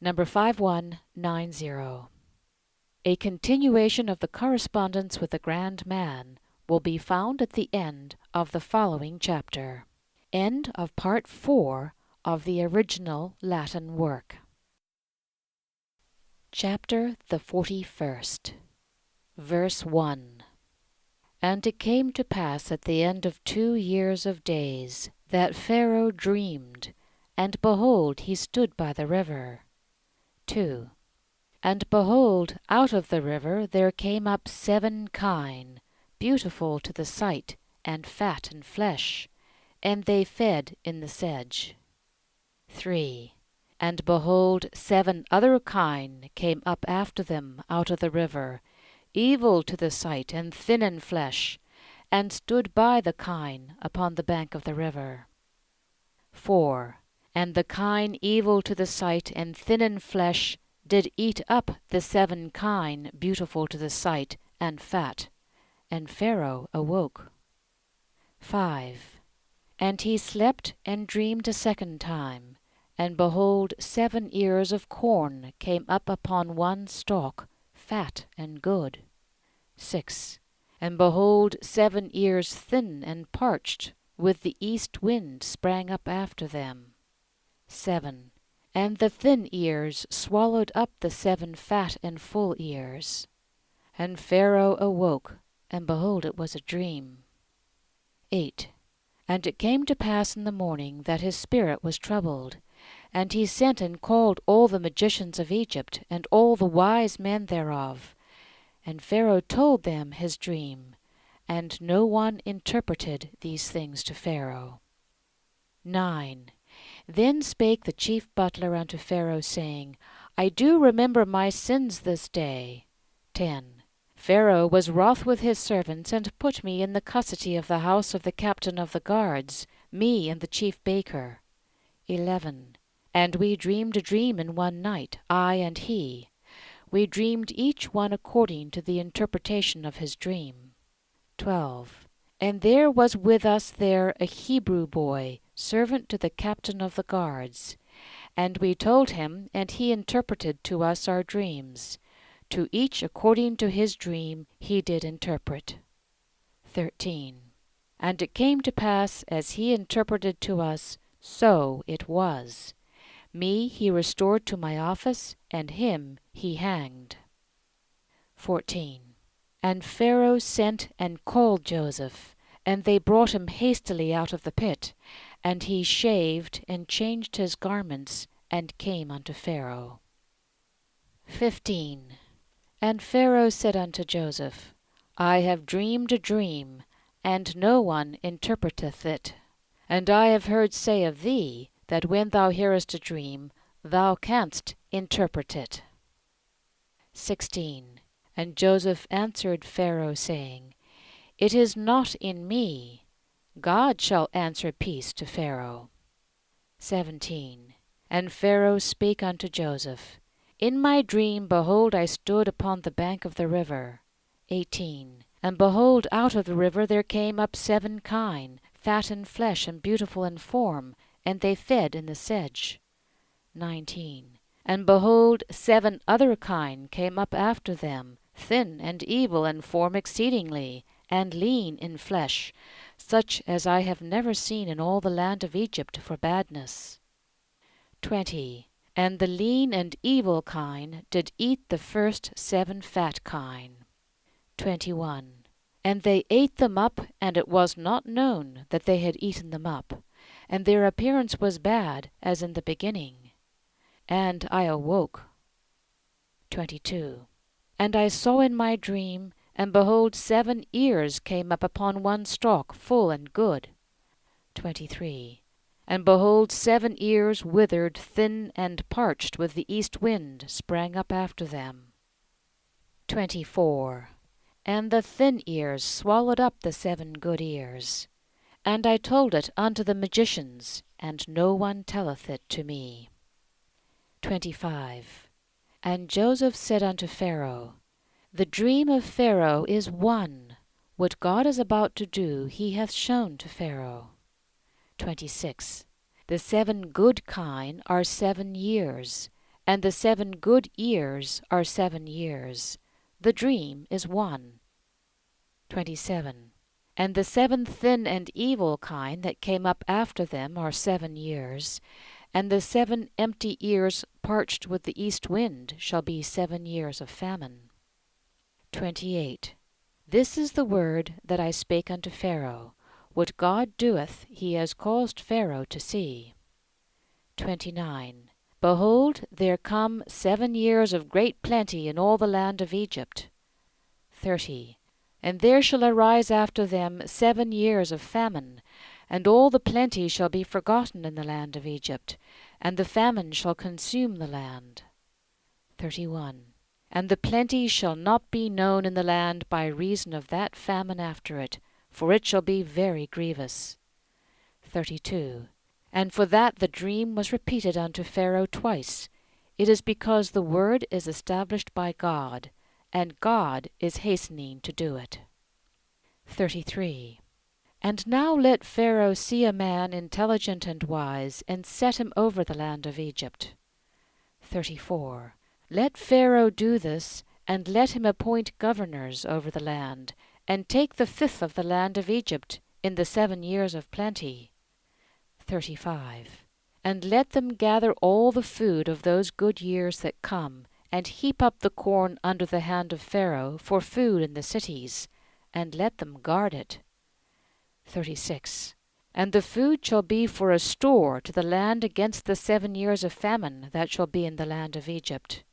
Number 5190. A continuation of the correspondence with the Grand Man will be found at the end of the following chapter. End of Part 4 of the original Latin work. Chapter the 41st. Verse 1. And it came to pass at the end of 2 years of days, that Pharaoh dreamed, and behold, he stood by the river. 2. And behold, out of the river there came up 7 kine, beautiful to the sight, and fat in flesh, and they fed in the sedge. 3. And behold, 7 other kine came up after them out of the river, evil to the sight, and thin in flesh, and stood by the kine upon the bank of the river. 4. And the kine evil to the sight, and thin in flesh, did eat up the 7 kine beautiful to the sight, and fat, and Pharaoh awoke. 5. And he slept and dreamed a second time, and behold, 7 ears of corn came up upon one stalk, fat and good. 6. And behold, 7 ears thin and parched, with the east wind sprang up after them. 7. And the thin ears swallowed up the 7 fat and full ears. And Pharaoh awoke, and behold, it was a dream. 8. And it came to pass in the morning that his spirit was troubled, and he sent and called all the magicians of Egypt, and all the wise men thereof. And Pharaoh told them his dream, and no one interpreted these things to Pharaoh. 9. Then spake the chief butler unto Pharaoh, saying, I do remember my sins this day. 10. Pharaoh was wroth with his servants, and put me in the custody of the house of the captain of the guards, me and the chief baker. 11. And we dreamed a dream in one night, I and he. We dreamed each one according to the interpretation of his dream. 12. And there was with us there a Hebrew boy, servant to the captain of the guards. And we told him, and he interpreted to us our dreams. To each according to his dream he did interpret. 13. And it came to pass, as he interpreted to us, so it was. Me he restored to my office, and him he hanged. 14. And Pharaoh sent and called Joseph, and they brought him hastily out of the pit, and he shaved and changed his garments, and came unto Pharaoh. 15. And Pharaoh said unto Joseph, I have dreamed a dream, and no one interpreteth it. And I have heard say of thee, that when thou hearest a dream, thou canst interpret it. 16. And Joseph answered Pharaoh, saying, It is not in me. God shall answer peace to Pharaoh. 17. And Pharaoh spake unto Joseph, In my dream, behold, I stood upon the bank of the river. 18. And behold, out of the river there came up 7 kine, fat in flesh and beautiful in form, and they fed in the sedge. 19. And behold, 7 other kine came up after them, thin and evil in form exceedingly, and lean in flesh, such as I have never seen in all the land of Egypt for badness. 20. And the lean and evil kine did eat the first 7 fat kine. 21. And they ate them up, and it was not known that they had eaten them up, and their appearance was bad, as in the beginning. And I awoke. 22. And I saw in my dream, and behold, 7 ears came up upon one stalk, full and good. 23. And behold, 7 ears withered, thin and parched, with the east wind sprang up after them. 24. And the thin ears swallowed up the 7 good ears. And I told it unto the magicians, and no one telleth it to me. 25. And Joseph said unto Pharaoh, The dream of Pharaoh is one. What God is about to do he hath shown to Pharaoh. 26. The 7 good kine are 7 years, and the 7 good years are 7 years. The dream is 1. 27. And the 7 thin and evil kine that came up after them are 7 years, and the 7 empty ears parched with the east wind shall be 7 years of famine. 28. This is the word that I spake unto Pharaoh. What God doeth, he has caused Pharaoh to see. 29. Behold, there come 7 years of great plenty in all the land of Egypt. 30. And there shall arise after them 7 years of famine, and all the plenty shall be forgotten in the land of Egypt, and the famine shall consume the land. 31. And the plenty shall not be known in the land by reason of that famine after it, for it shall be very grievous. 32. And for that the dream was repeated unto Pharaoh twice. It is because the word is established by God, and God is hastening to do it. 33. And now let Pharaoh see a man intelligent and wise, and set him over the land of Egypt. 34. Let Pharaoh do this, and let him appoint governors over the land, and take the 5th of the land of Egypt in the 7 years of plenty. 35. And let them gather all the food of those good years that come, and heap up the corn under the hand of Pharaoh for food in the cities, and let them guard it. 36. And the food shall be for a store to the land against the 7 years of famine that shall be in the land of Egypt.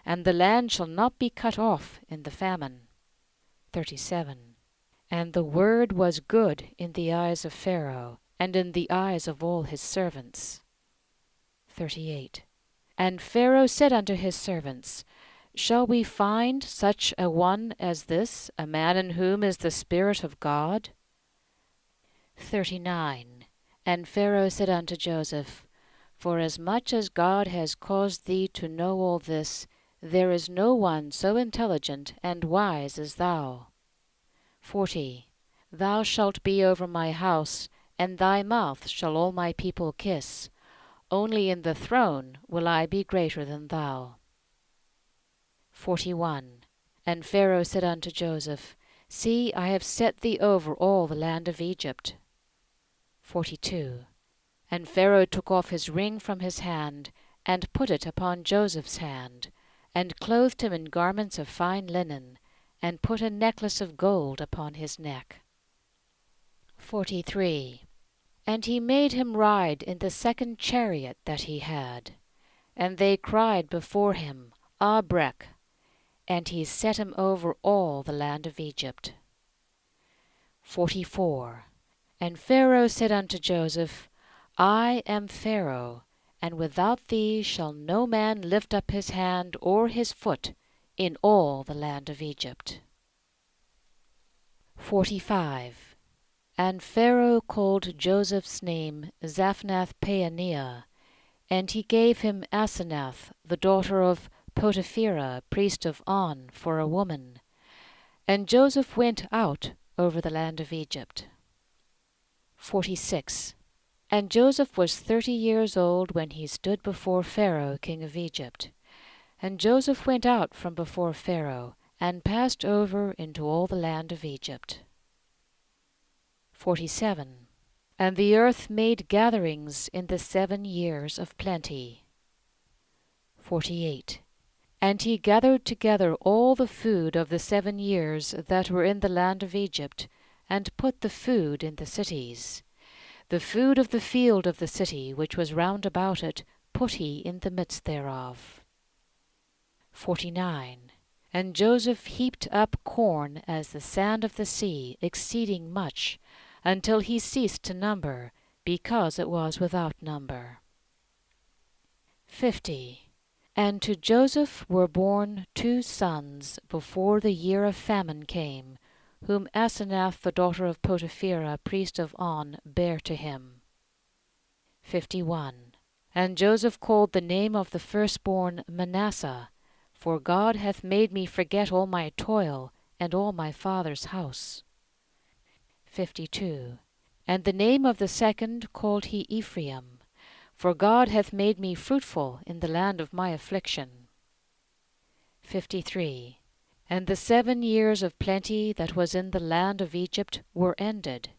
And the land shall not be cut off in the famine. 37. And the word was good in the eyes of Pharaoh, and in the eyes of all his servants. 38. And Pharaoh said unto his servants, Shall we find such a one as this, a man in whom is the Spirit of God? 39. And Pharaoh said unto Joseph, Forasmuch as God has caused thee to know all this, there is no one so intelligent and wise as thou. 40. Thou shalt be over my house, and thy mouth shall all my people kiss. Only in the throne will I be greater than thou. 41. And Pharaoh said unto Joseph, See, I have set thee over all the land of Egypt. 42. And Pharaoh took off his ring from his hand, and put it upon Joseph's hand, and clothed him in garments of fine linen, and put a necklace of gold upon his neck. 43. And he made him ride in the 2nd chariot that he had. And they cried before him, Abrek, and he set him over all the land of Egypt. 44. And Pharaoh said unto Joseph, I am Pharaoh, and without thee shall no man lift up his hand or his foot in all the land of Egypt. 45. And Pharaoh called Joseph's name Zaphnath-Paaneah, and he gave him Asenath, the daughter of Potipherah, priest of On, for a woman. And Joseph went out over the land of Egypt. 46. And Joseph was 30 years old when he stood before Pharaoh king of Egypt. And Joseph went out from before Pharaoh, and passed over into all the land of Egypt. 47. And the earth made gatherings in the 7 years of plenty. 48. And he gathered together all the food of the 7 years that were in the land of Egypt, and put the food in the cities. The food of the field of the city which was round about it put he in the midst thereof. 49. And Joseph heaped up corn as the sand of the sea, exceeding much, until he ceased to number, because it was without number. 50. And to Joseph were born 2 sons before the year of famine came, whom Asenath the daughter of Potipherah, priest of On, bare to him. 51. And Joseph called the name of the firstborn Manasseh, for God hath made me forget all my toil and all my father's house. 52. And the name of the second called he Ephraim, for God hath made me fruitful in the land of my affliction. 53. And the 7 years of plenty that was in the land of Egypt were ended.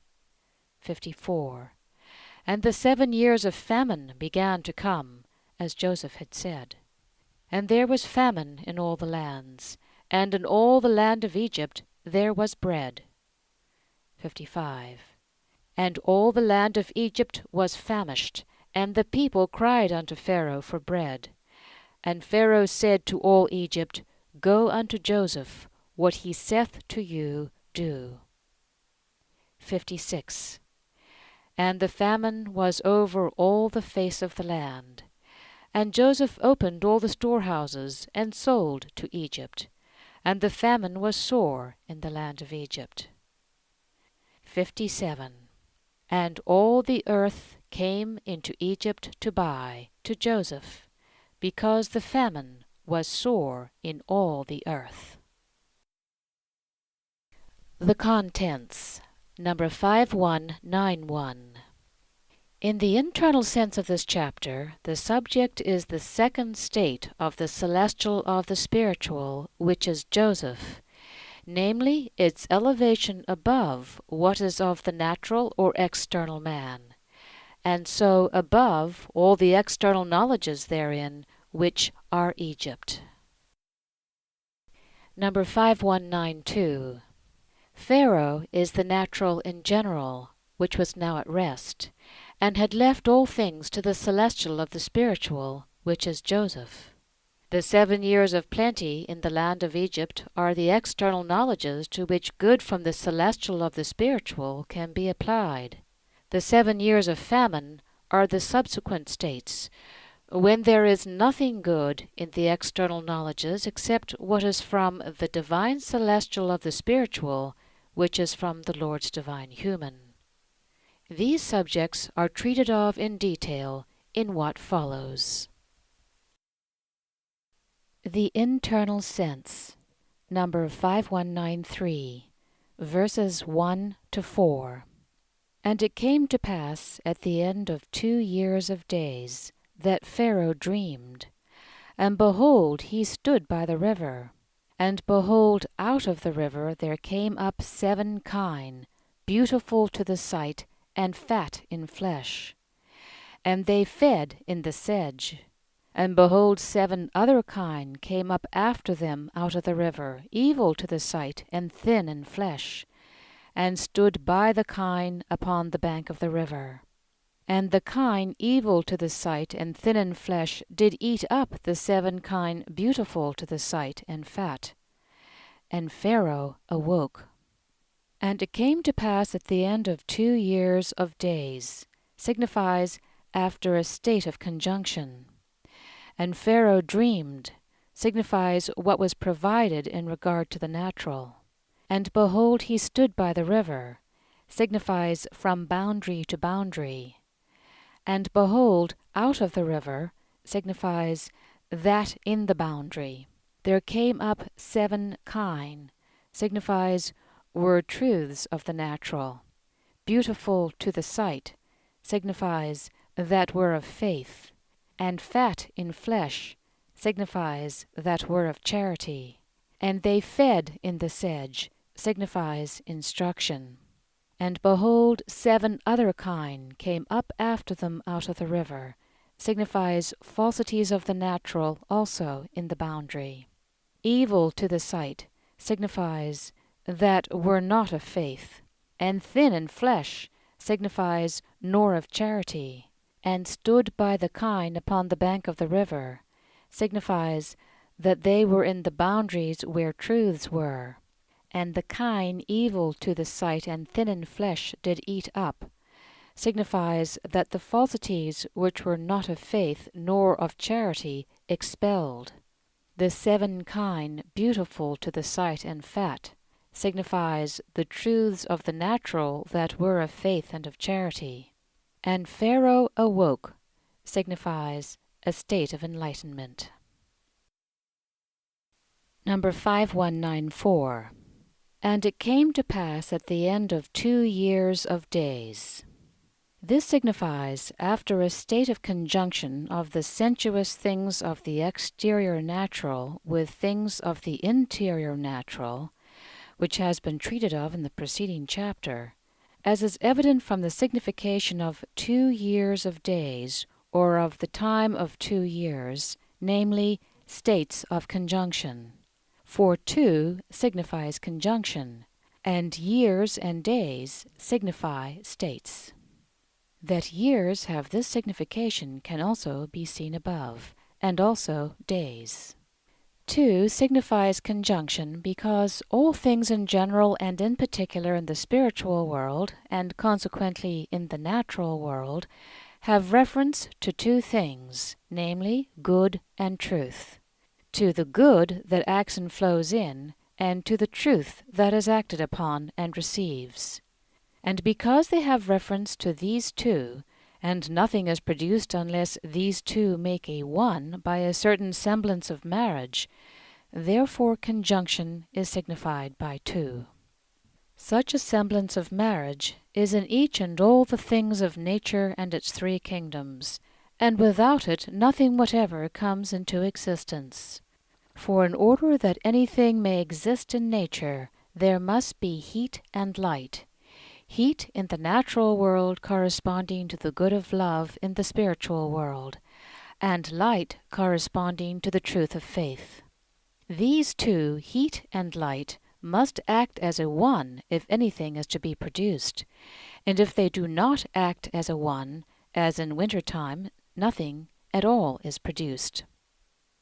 54. And the 7 years of famine began to come, as Joseph had said. And there was famine in all the lands, and in all the land of Egypt there was bread. 55. And all the land of Egypt was famished, and the people cried unto Pharaoh for bread. And Pharaoh said to all Egypt, Go unto Joseph, what he saith to you, do. 56. And the famine was over all the face of the land. And Joseph opened all the storehouses, and sold to Egypt. And the famine was sore in the land of Egypt. 57. And all the earth came into Egypt to buy to Joseph, because the famine was sore in all the earth. The contents. Number 5191. In the internal sense of this chapter, the subject is the second state of the celestial of the spiritual, which is Joseph, namely, its elevation above what is of the natural or external man, and so above all the external knowledges therein, which are Egypt. Number 5192. Pharaoh is the natural in general, which was now at rest, and had left all things to the celestial of the spiritual, which is Joseph. The 7 years of plenty in the land of Egypt are the external knowledges to which good from the celestial of the spiritual can be applied. The 7 years of famine are the subsequent states, when there is nothing good in the external knowledges except what is from the divine celestial of the spiritual, which is from the Lord's divine human. These subjects are treated of in detail in what follows. The internal sense. Number 5193, verses 1 to 4. And it came to pass at the end of 2 years of days, that Pharaoh dreamed, and behold, he stood by the river. And behold, out of the river there came up 7 kine, beautiful to the sight, and fat in flesh. And they fed in the sedge. And behold, 7 other kine came up after them out of the river, evil to the sight, and thin in flesh, and stood by the kine upon the bank of the river. And the kine, evil to the sight, and thin in flesh, did eat up the 7 kine, beautiful to the sight, and fat. And Pharaoh awoke. And it came to pass at the end of 2 years of days, signifies after a state of conjunction. And Pharaoh dreamed, signifies what was provided in regard to the natural. And behold, he stood by the river, signifies from boundary to boundary. And behold, out of the river, signifies that in the boundary. There came up 7 kine, signifies were truths of the natural. Beautiful to the sight, signifies that were of faith. And fat in flesh, signifies that were of charity. And they fed in the sedge, signifies instruction. And behold, 7 other kine came up after them out of the river, signifies falsities of the natural also in the boundary. Evil to the sight, signifies that were not of faith. And thin in flesh, signifies nor of charity. And stood by the kine upon the bank of the river, signifies that they were in the boundaries where truths were. And the kine, evil to the sight and thin in flesh, did eat up, signifies that the falsities which were not of faith nor of charity expelled. The 7 kine, beautiful to the sight and fat, signifies the truths of the natural that were of faith and of charity. And Pharaoh awoke, signifies a state of enlightenment. Number 5194. And it came to pass at the end of 2 years of days. This signifies, after a state of conjunction of the sensuous things of the exterior natural with things of the interior natural, which has been treated of in the preceding chapter, as is evident from the signification of 2 years of days, or of the time of 2 years, namely, states of conjunction. For 2 signifies conjunction, and years and days signify states. That years have this signification can also be seen above, and also days. 2 signifies conjunction because all things in general and in particular in the spiritual world, and consequently in the natural world, have reference to 2 things, namely good and truth. To the good that acts and flows in, and to the truth that is acted upon and receives. And because they have reference to these 2, and nothing is produced unless these 2 make a one by a certain semblance of marriage, therefore conjunction is signified by 2. Such a semblance of marriage is in each and all the things of nature and its 3 kingdoms, and without it nothing whatever comes into existence. For in order that anything may exist in nature, there must be heat and light. Heat in the natural world corresponding to the good of love in the spiritual world, and light corresponding to the truth of faith. These 2, heat and light, must act as a one if anything is to be produced, and if they do not act as a one, as in winter time, nothing at all is produced.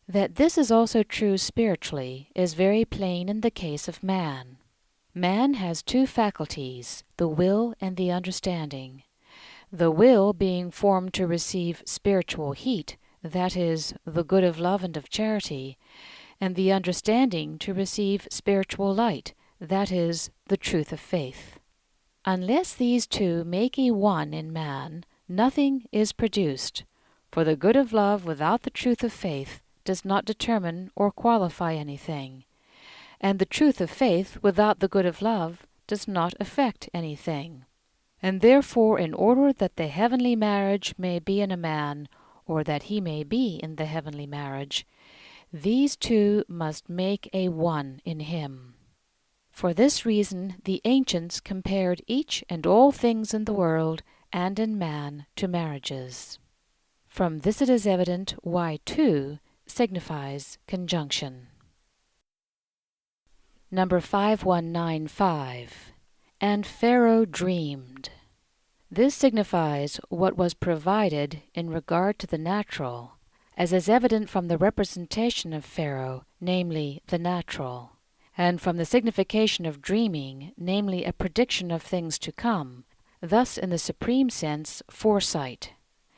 That this is also true spiritually is very plain in the case of man. Man has 2 faculties, the will and the understanding. The will being formed to receive spiritual heat, that is, the good of love and of charity, and the understanding to receive spiritual light, that is, the truth of faith. Unless these 2 make a one in man, nothing is produced, for the good of love without the truth of faith does not determine or qualify anything, and the truth of faith without the good of love does not affect anything. And therefore, in order that the heavenly marriage may be in a man, or that he may be in the heavenly marriage, these 2 must make a one in him. For this reason the ancients compared each and all things in the world and in man to marriages. From this it is evident why 2 signifies conjunction. Number 5195. And Pharaoh dreamed. This signifies what was provided in regard to the natural, as is evident from the representation of Pharaoh, namely the natural, and from the signification of dreaming, namely a prediction of things to come, thus in the supreme sense foresight.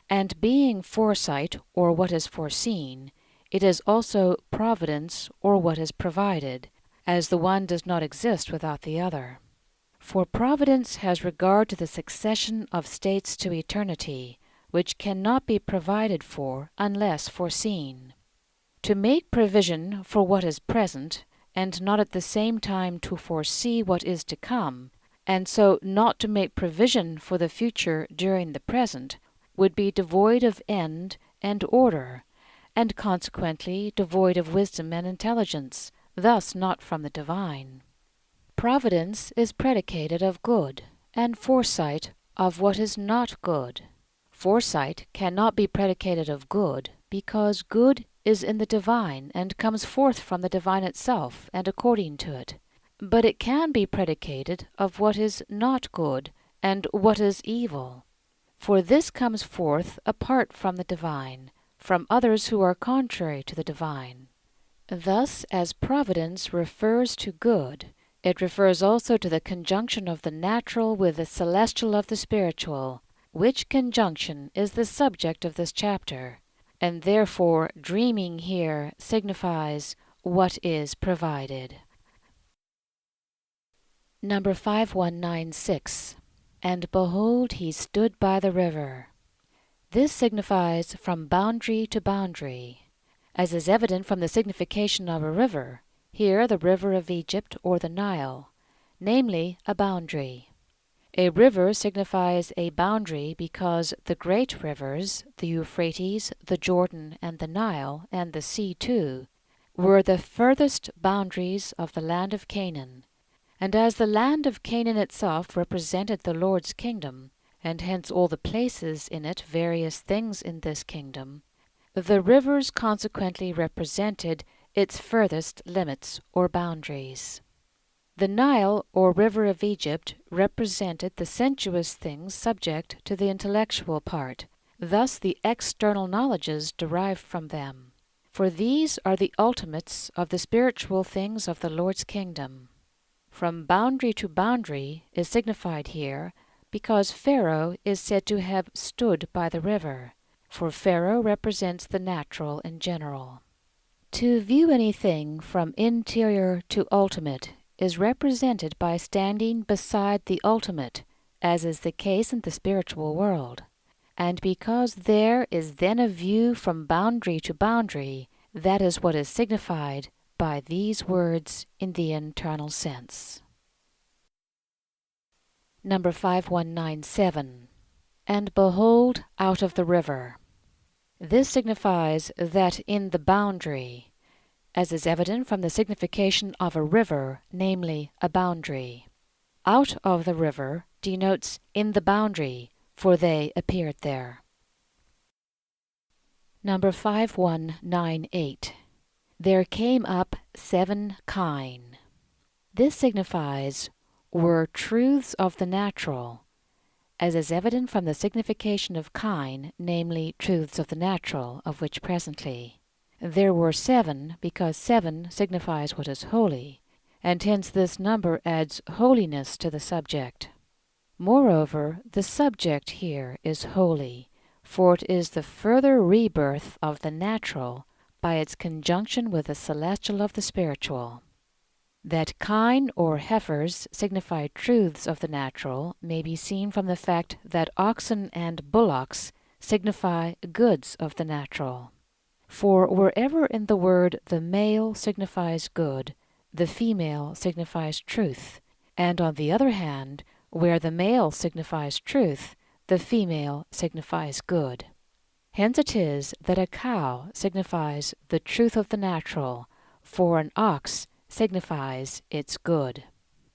And being foresight, or what is foreseen, it is also providence, or what is provided, as the one does not exist without the other. For providence has regard to the succession of states to eternity, which cannot be provided for unless foreseen. To make provision for what is present, and not at the same time to foresee what is to come, and so not to make provision for the future during the present, would be devoid of end and order, and consequently devoid of wisdom and intelligence, thus not from the divine. Providence is predicated of good, and foresight of what is not good. Foresight cannot be predicated of good, because good is in the divine and comes forth from the divine itself and according to it. But it can be predicated of what is not good and what is evil. For this comes forth apart from the divine, from others who are contrary to the divine. Thus, as providence refers to good, it refers also to the conjunction of the natural with the celestial of the spiritual, which conjunction is the subject of this chapter, and therefore dreaming here signifies what is provided. Number 5196. And behold, he stood by the river. This signifies from boundary to boundary, as is evident from the signification of a river, here the river of Egypt or the Nile, namely a boundary. A river signifies a boundary because the great rivers, the Euphrates, the Jordan, and the Nile, and the sea too, were the furthest boundaries of the land of Canaan. And as the land of Canaan itself represented the Lord's kingdom, and hence all the places in it various things in this kingdom, the rivers consequently represented its furthest limits or boundaries. The Nile, or river of Egypt, represented the sensuous things subject to the intellectual part, thus the external knowledges derived from them. For these are the ultimates of the spiritual things of the Lord's kingdom. From boundary to boundary is signified here, because Pharaoh is said to have stood by the river, for Pharaoh represents the natural in general. To view anything from interior to ultimate is represented by standing beside the ultimate, as is the case in the spiritual world. And because there is then a view from boundary to boundary, that is what is signified by these words in the internal sense. Number 5197. And behold, out of the river. This signifies that in the boundary, as is evident from the signification of a river, namely a boundary. Out of the river denotes in the boundary, for they appeared there. Number 5198. There came up 7 kine. This signifies were truths of the natural, as is evident from the signification of kine, namely truths of the natural, of which presently. There were 7, because 7 signifies what is holy, and hence this number adds holiness to the subject. Moreover, the subject here is holy, for it is the further rebirth of the natural by its conjunction with the celestial of the spiritual. That kine or heifers signify truths of the natural may be seen from the fact that oxen and bullocks signify goods of the natural. For wherever in the word the male signifies good, the female signifies truth, and on the other hand, where the male signifies truth, the female signifies good. Hence it is that a cow signifies the truth of the natural, for an ox signifies its good.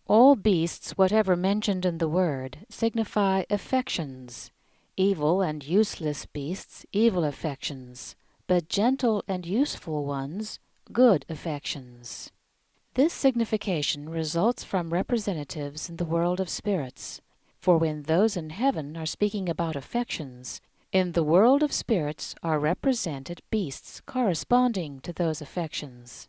All beasts, whatever mentioned in the word, signify affections. Evil and useless beasts, evil affections, but gentle and useful ones, good affections. This signification results from representatives in the world of spirits, for when those in heaven are speaking about affections, in the world of spirits are represented beasts corresponding to those affections.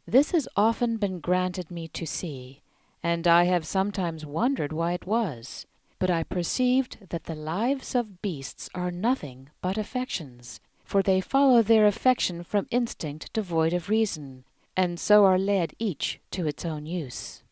This has often been granted me to see, and I have sometimes wondered why it was, but I perceived that the lives of beasts are nothing but affections, for they follow their affection from instinct devoid of reason, and so are led each to its own use.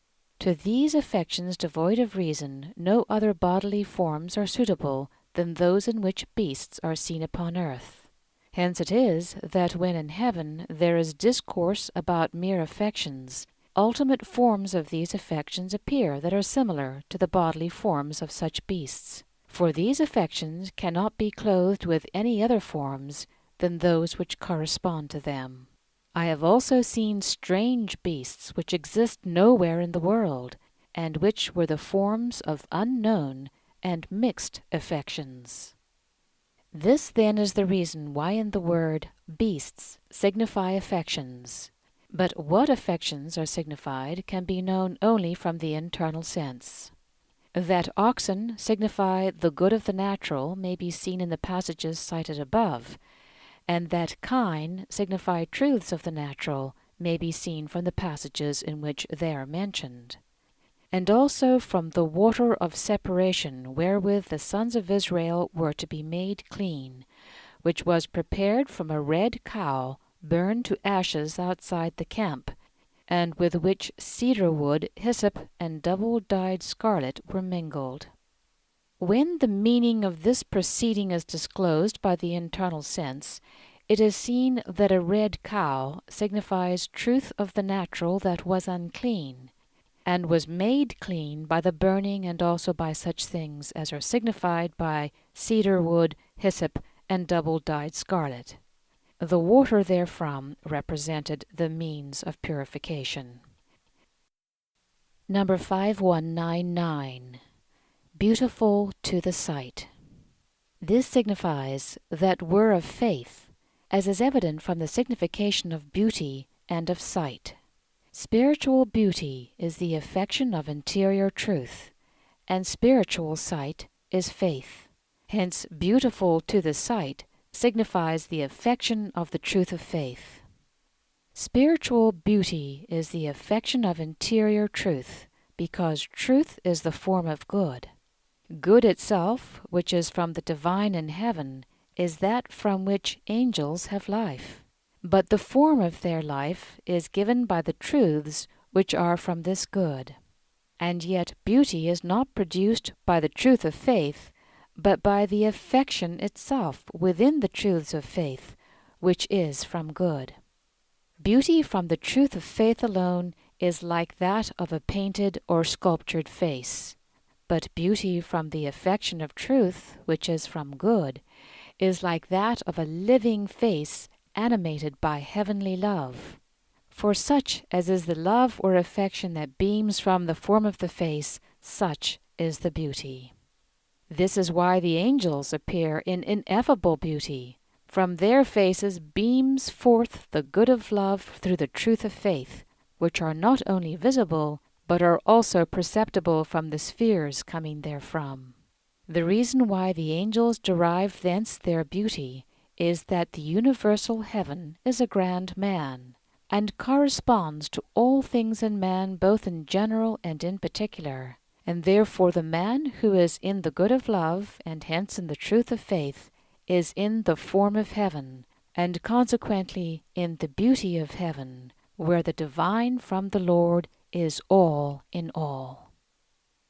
To these affections devoid of reason no other bodily forms are suitable than those in which beasts are seen upon earth. Hence it is that when in heaven there is discourse about mere affections, ultimate forms of these affections appear that are similar to the bodily forms of such beasts. For these affections cannot be clothed with any other forms than those which correspond to them. I have also seen strange beasts which exist nowhere in the world, and which were the forms of unknown and mixed affections. This then is the reason why in the word beasts signify affections. But what affections are signified can be known only from the internal sense. That oxen signify the good of the natural may be seen in the passages cited above, and that kine signify truths of the natural may be seen from the passages in which they are mentioned. And also from the water of separation wherewith the sons of Israel were to be made clean, which was prepared from a red cow burned to ashes outside the camp, and with which cedar wood, hyssop, and double-dyed scarlet were mingled. When the meaning of this proceeding is disclosed by the internal sense, it is seen that a red cow signifies truth of the natural that was unclean, and was made clean by the burning, and also by such things as are signified by cedar wood, hyssop, and double-dyed scarlet. The water therefrom represented the means of purification. Number 5199. Beautiful to the sight. This signifies that we're of faith, as is evident from the signification of beauty and of sight. Spiritual beauty is the affection of interior truth, and spiritual sight is faith. Hence, beautiful to the sight signifies the affection of the truth of faith. Spiritual beauty is the affection of interior truth, because truth is the form of good. Good itself, which is from the divine in heaven, is that from which angels have life. But the form of their life is given by the truths which are from this good. And yet beauty is not produced by the truth of faith, but by the affection itself within the truths of faith, which is from good. Beauty from the truth of faith alone is like that of a painted or sculptured face. But beauty from the affection of truth, which is from good, is like that of a living face animated by heavenly love. For such as is the love or affection that beams from the form of the face, such is the beauty. This is why the angels appear in ineffable beauty. From their faces beams forth the good of love through the truth of faith, which are not only visible, but are also perceptible from the spheres coming therefrom. The reason why the angels derive thence their beauty is that the universal heaven is a grand man, and corresponds to all things in man both in general and in particular, and therefore the man who is in the good of love, and hence in the truth of faith, is in the form of heaven, and consequently in the beauty of heaven, where the divine from the Lord is all in all.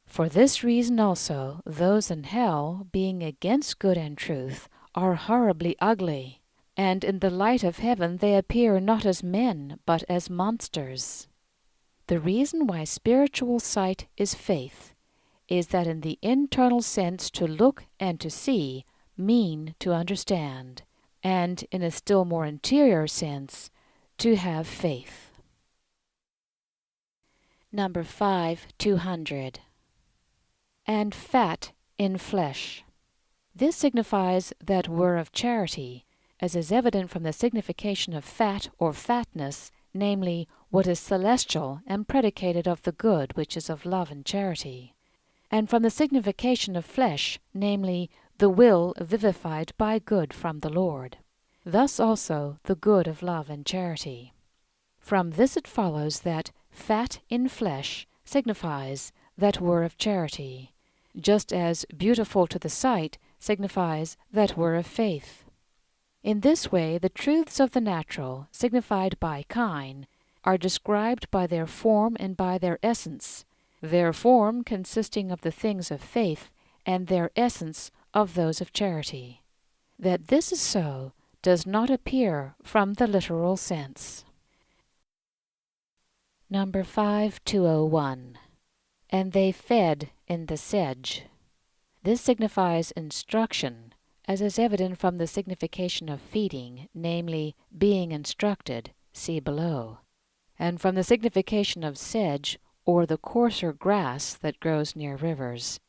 For this reason also, those in hell, being against good and truth, are horribly ugly, and in the light of heaven they appear not as men, but as monsters. The reason why spiritual sight is faith is that in the internal sense to look and to see mean to understand, and in a still more interior sense, to have faith. Number 5200. And fat in flesh. This signifies that we're of charity, as is evident from the signification of fat or fatness, namely, what is celestial and predicated of the good which is of love and charity, and from the signification of flesh, namely, the will vivified by good from the Lord. Thus also the good of love and charity. From this it follows that fat in flesh signifies that we're of charity, just as beautiful to the sight signifies that we're of faith. In this way the truths of the natural, signified by kine, are described by their form and by their essence, their form consisting of the things of faith, and their essence of those of charity. That this is so does not appear from the literal sense. Number 5201. And they fed in the sedge. This signifies instruction, as is evident from the signification of feeding, namely, being instructed, see below, and from the signification of sedge, or the coarser grass that grows near rivers,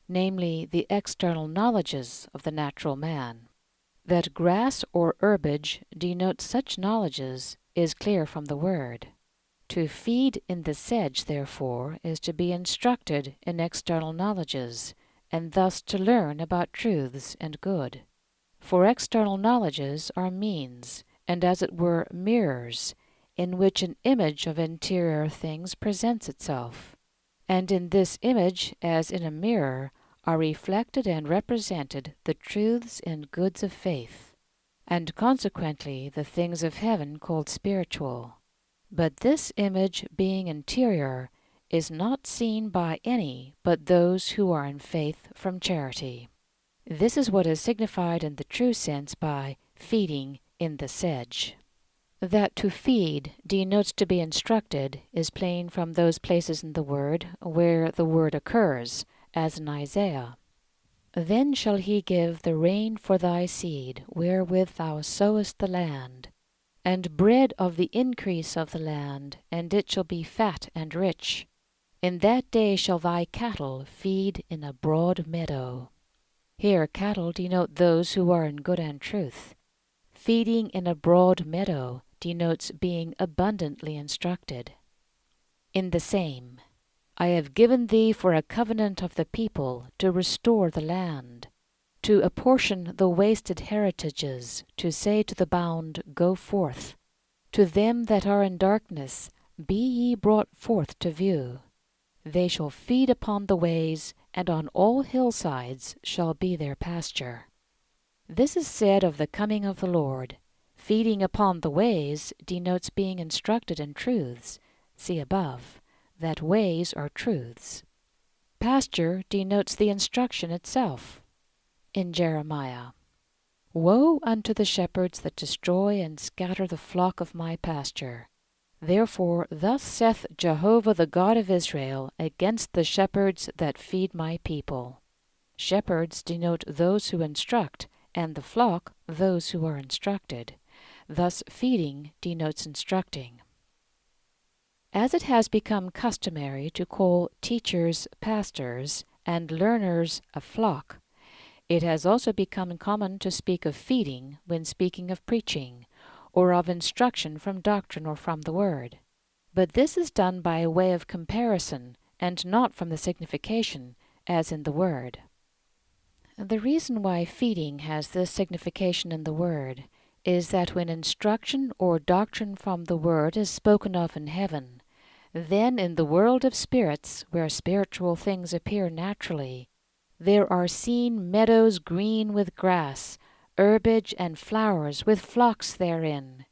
namely, the external knowledges of the natural man. That grass or herbage denotes such knowledges is clear from the word. To feed in the sedge, therefore, is to be instructed in external knowledges, and thus to learn about truths and good. For external knowledges are means, and as it were mirrors, in which an image of interior things presents itself. And in this image, as in a mirror, are reflected and represented the truths and goods of faith, and consequently the things of heaven called spiritual. But this image, being interior, is not seen by any but those who are in faith from charity. This is what is signified in the true sense by feeding in the sedge. That to feed denotes to be instructed is plain from those places in the word where the word occurs, as in Isaiah. Then shall he give the rain for thy seed, wherewith thou sowest the land, and bread of the increase of the land, and it shall be fat and rich. In that day shall thy cattle feed in a broad meadow. Here cattle denote those who are in good and truth. Feeding in a broad meadow denotes being abundantly instructed. In the same, I have given thee for a covenant of the people to restore the land, to apportion the wasted heritages, to say to the bound, Go forth. To them that are in darkness, be ye brought forth to view. They shall feed upon the ways, and on all hillsides shall be their pasture. This is said of the coming of the Lord. Feeding upon the ways denotes being instructed in truths. See above, that ways are truths. Pasture denotes the instruction itself. In Jeremiah, Woe unto the shepherds that destroy and scatter the flock of my pasture. Therefore thus saith Jehovah the God of Israel against the shepherds that feed my people. Shepherds denote those who instruct, and the flock those who are instructed. Thus feeding denotes instructing. As it has become customary to call teachers pastors and learners a flock, it has also become common to speak of feeding when speaking of preaching, or of instruction from doctrine or from the word. But this is done by way of comparison, and not from the signification, as in the word. The reason why feeding has this signification in the word is that when instruction or doctrine from the word is spoken of in heaven, then in the world of spirits, where spiritual things appear naturally, there are seen meadows green with grass, herbage and flowers with flocks therein,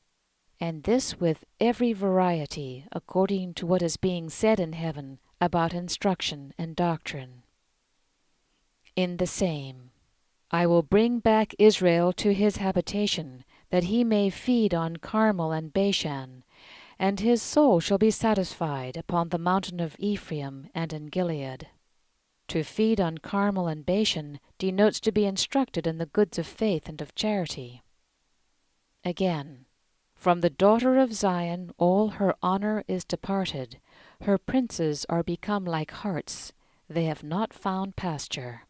and this with every variety according to what is being said in heaven about instruction and doctrine. In the same, I will bring back Israel to his habitation, that he may feed on Carmel and Bashan, and his soul shall be satisfied upon the mountain of Ephraim and in Gilead. To feed on Carmel and Bashan denotes to be instructed in the goods of faith and of charity. Again, from the daughter of Zion all her honor is departed, her princes are become like harts, they have not found pasture.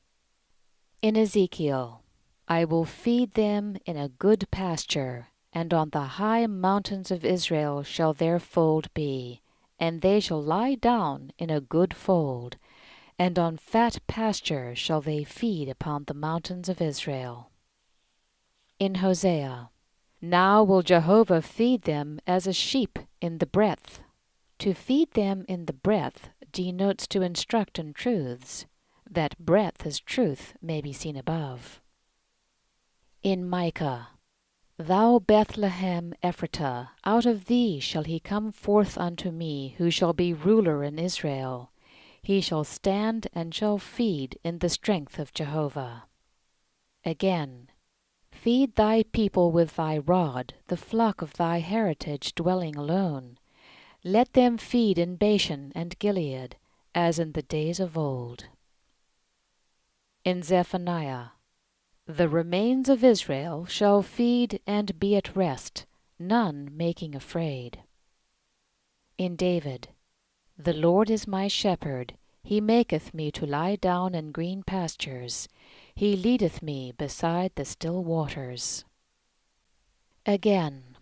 In Ezekiel, I will feed them in a good pasture, and on the high mountains of Israel shall their fold be, and they shall lie down in a good fold, and on fat pasture shall they feed upon the mountains of Israel. In Hosea, Now will Jehovah feed them as a sheep in the breadth. To feed them in the breadth denotes to instruct in truths. That breadth as truth may be seen above. In Micah, Thou Bethlehem Ephratah, out of thee shall he come forth unto me, who shall be ruler in Israel. He shall stand and shall feed in the strength of Jehovah. Again, Feed thy people with thy rod, the flock of thy heritage dwelling alone. Let them feed in Bashan and Gilead, as in the days of old. In Zephaniah, The remains of Israel shall feed and be at rest, none making afraid. In David, The Lord is my shepherd, he maketh me to lie down in green pastures, he leadeth me beside the still waters. Again,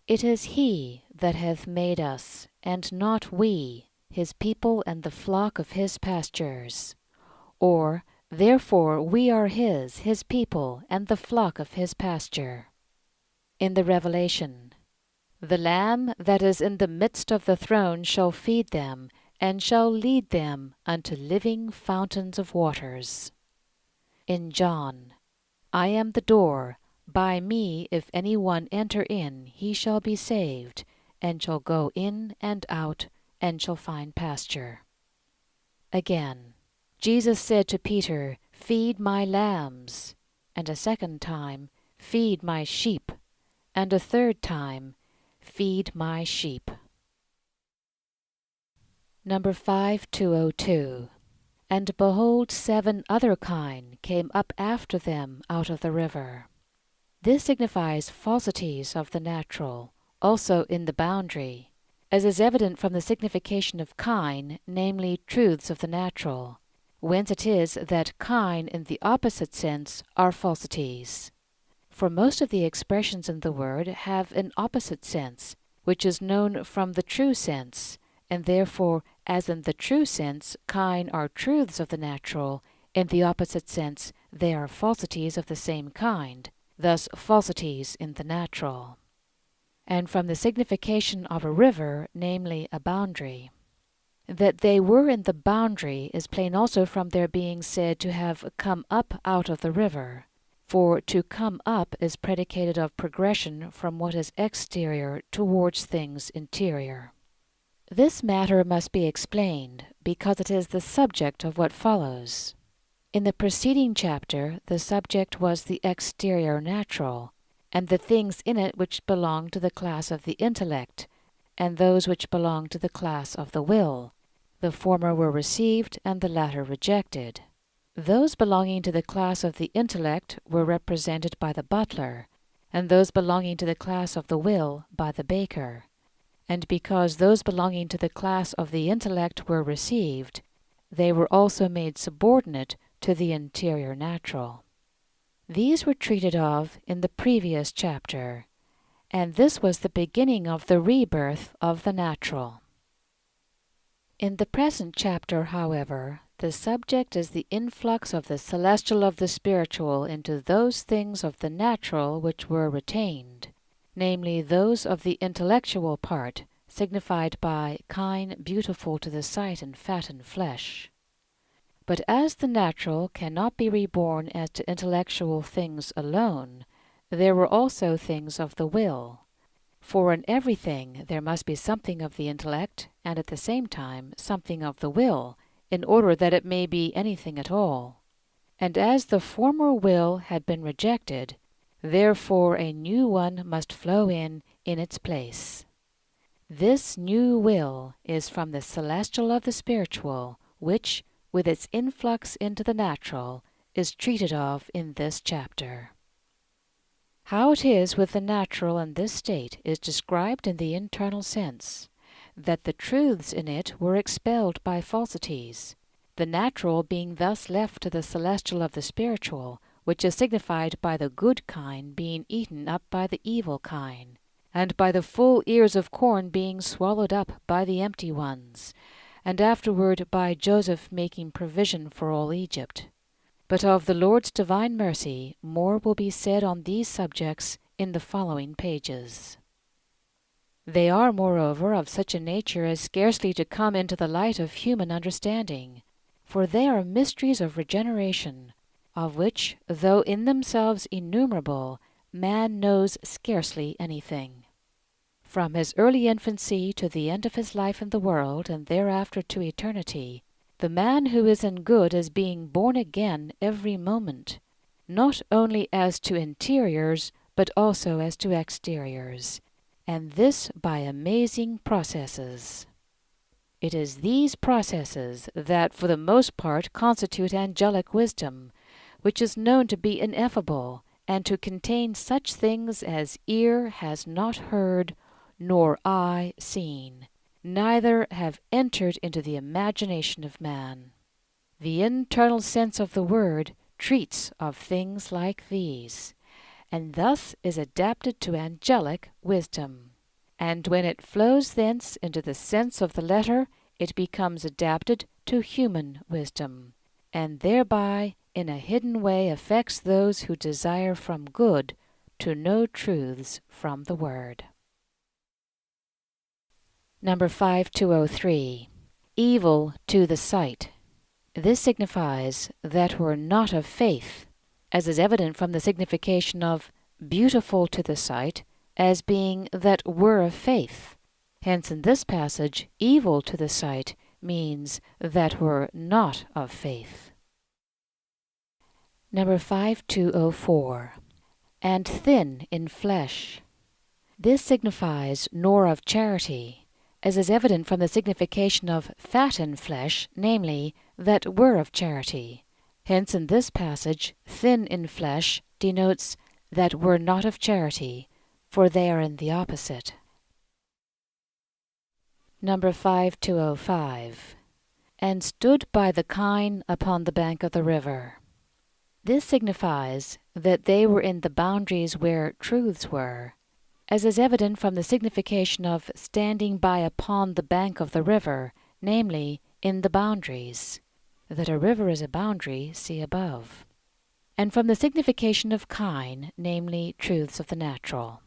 It is he that hath made us, and not we, his people and the flock of his pastures. Or, Therefore we are his people, and the flock of his pasture. In the Revelation, The Lamb that is in the midst of the throne shall feed them, and shall lead them unto living fountains of waters. In John, I am the door, by me if any one enter in, he shall be saved, and shall go in and out, and shall find pasture. Again, Jesus said to Peter, Feed my lambs, and a second time, Feed my sheep, and a third time, feed my sheep. Number 5202. And behold, 7 other kine came up after them out of the river. This signifies falsities of the natural, also in the boundary, as is evident from the signification of kine, namely truths of the natural, whence it is that kine in the opposite sense are falsities. For most of the expressions in the word have an opposite sense, which is known from the true sense, and therefore, as in the true sense kine are truths of the natural, in the opposite sense they are falsities of the same kind, thus falsities in the natural. And from the signification of a river, namely a boundary. That they were in the boundary is plain also from their being said to have come up out of the river, for to come up is predicated of progression from what is exterior towards things interior. This matter must be explained, because it is the subject of what follows. In the preceding chapter, the subject was the exterior natural, and the things in it which belong to the class of the intellect, and those which belong to the class of the will. The former were received, and the latter rejected. Those belonging to the class of the intellect were represented by the butler, and those belonging to the class of the will by the baker. And because those belonging to the class of the intellect were received, they were also made subordinate to the interior natural. These were treated of in the previous chapter, and this was the beginning of the rebirth of the natural. In the present chapter, however, the subject is the influx of the celestial of the spiritual into those things of the natural which were retained, namely those of the intellectual part, signified by kine beautiful to the sight and fat and flesh. But as the natural cannot be reborn as to intellectual things alone, there were also things of the will. For in everything there must be something of the intellect, and at the same time something of the will, in order that it may be anything at all. And as the former will had been rejected, therefore a new one must flow in its place. This new will is from the celestial of the spiritual, which, with its influx into the natural, is treated of in this chapter. How it is with the natural in this state is described in the internal sense, that the truths in it were expelled by falsities, the natural being thus left to the celestial of the spiritual, which is signified by the good kine being eaten up by the evil kine, and by the full ears of corn being swallowed up by the empty ones, and afterward by Joseph making provision for all Egypt. But of the Lord's divine mercy more will be said on these subjects in the following pages. They are, moreover, of such a nature as scarcely to come into the light of human understanding, for they are mysteries of regeneration, of which, though in themselves innumerable, man knows scarcely anything. From his early infancy to the end of his life in the world, and thereafter to eternity, the man who is in good is being born again every moment, not only as to interiors, but also as to exteriors, and this by amazing processes. It is these processes that for the most part constitute angelic wisdom, which is known to be ineffable, and to contain such things as ear has not heard, nor eye seen, neither have entered into the imagination of man. The internal sense of the word treats of things like these, and thus is adapted to angelic wisdom. And when it flows thence into the sense of the letter, it becomes adapted to human wisdom, and thereby in a hidden way affects those who desire from good to know truths from the word. Number 5203. Evil to the sight. This signifies that were not of faith, as is evident from the signification of beautiful to the sight, as being that were of faith. Hence in this passage, evil to the sight means that were not of faith. Number 5204. And thin in flesh. This signifies nor of charity, as is evident from the signification of fat in flesh, namely, that were of charity. Hence in this passage, thin in flesh denotes that were not of charity, for they are in the opposite. Number 5205. And stood by the kine upon the bank of the river. This signifies that they were in the boundaries where truths were, as is evident from the signification of standing by upon the bank of the river, namely, in the boundaries. That a river is a boundary, see above. And from the signification of kine, namely, truths of the natural.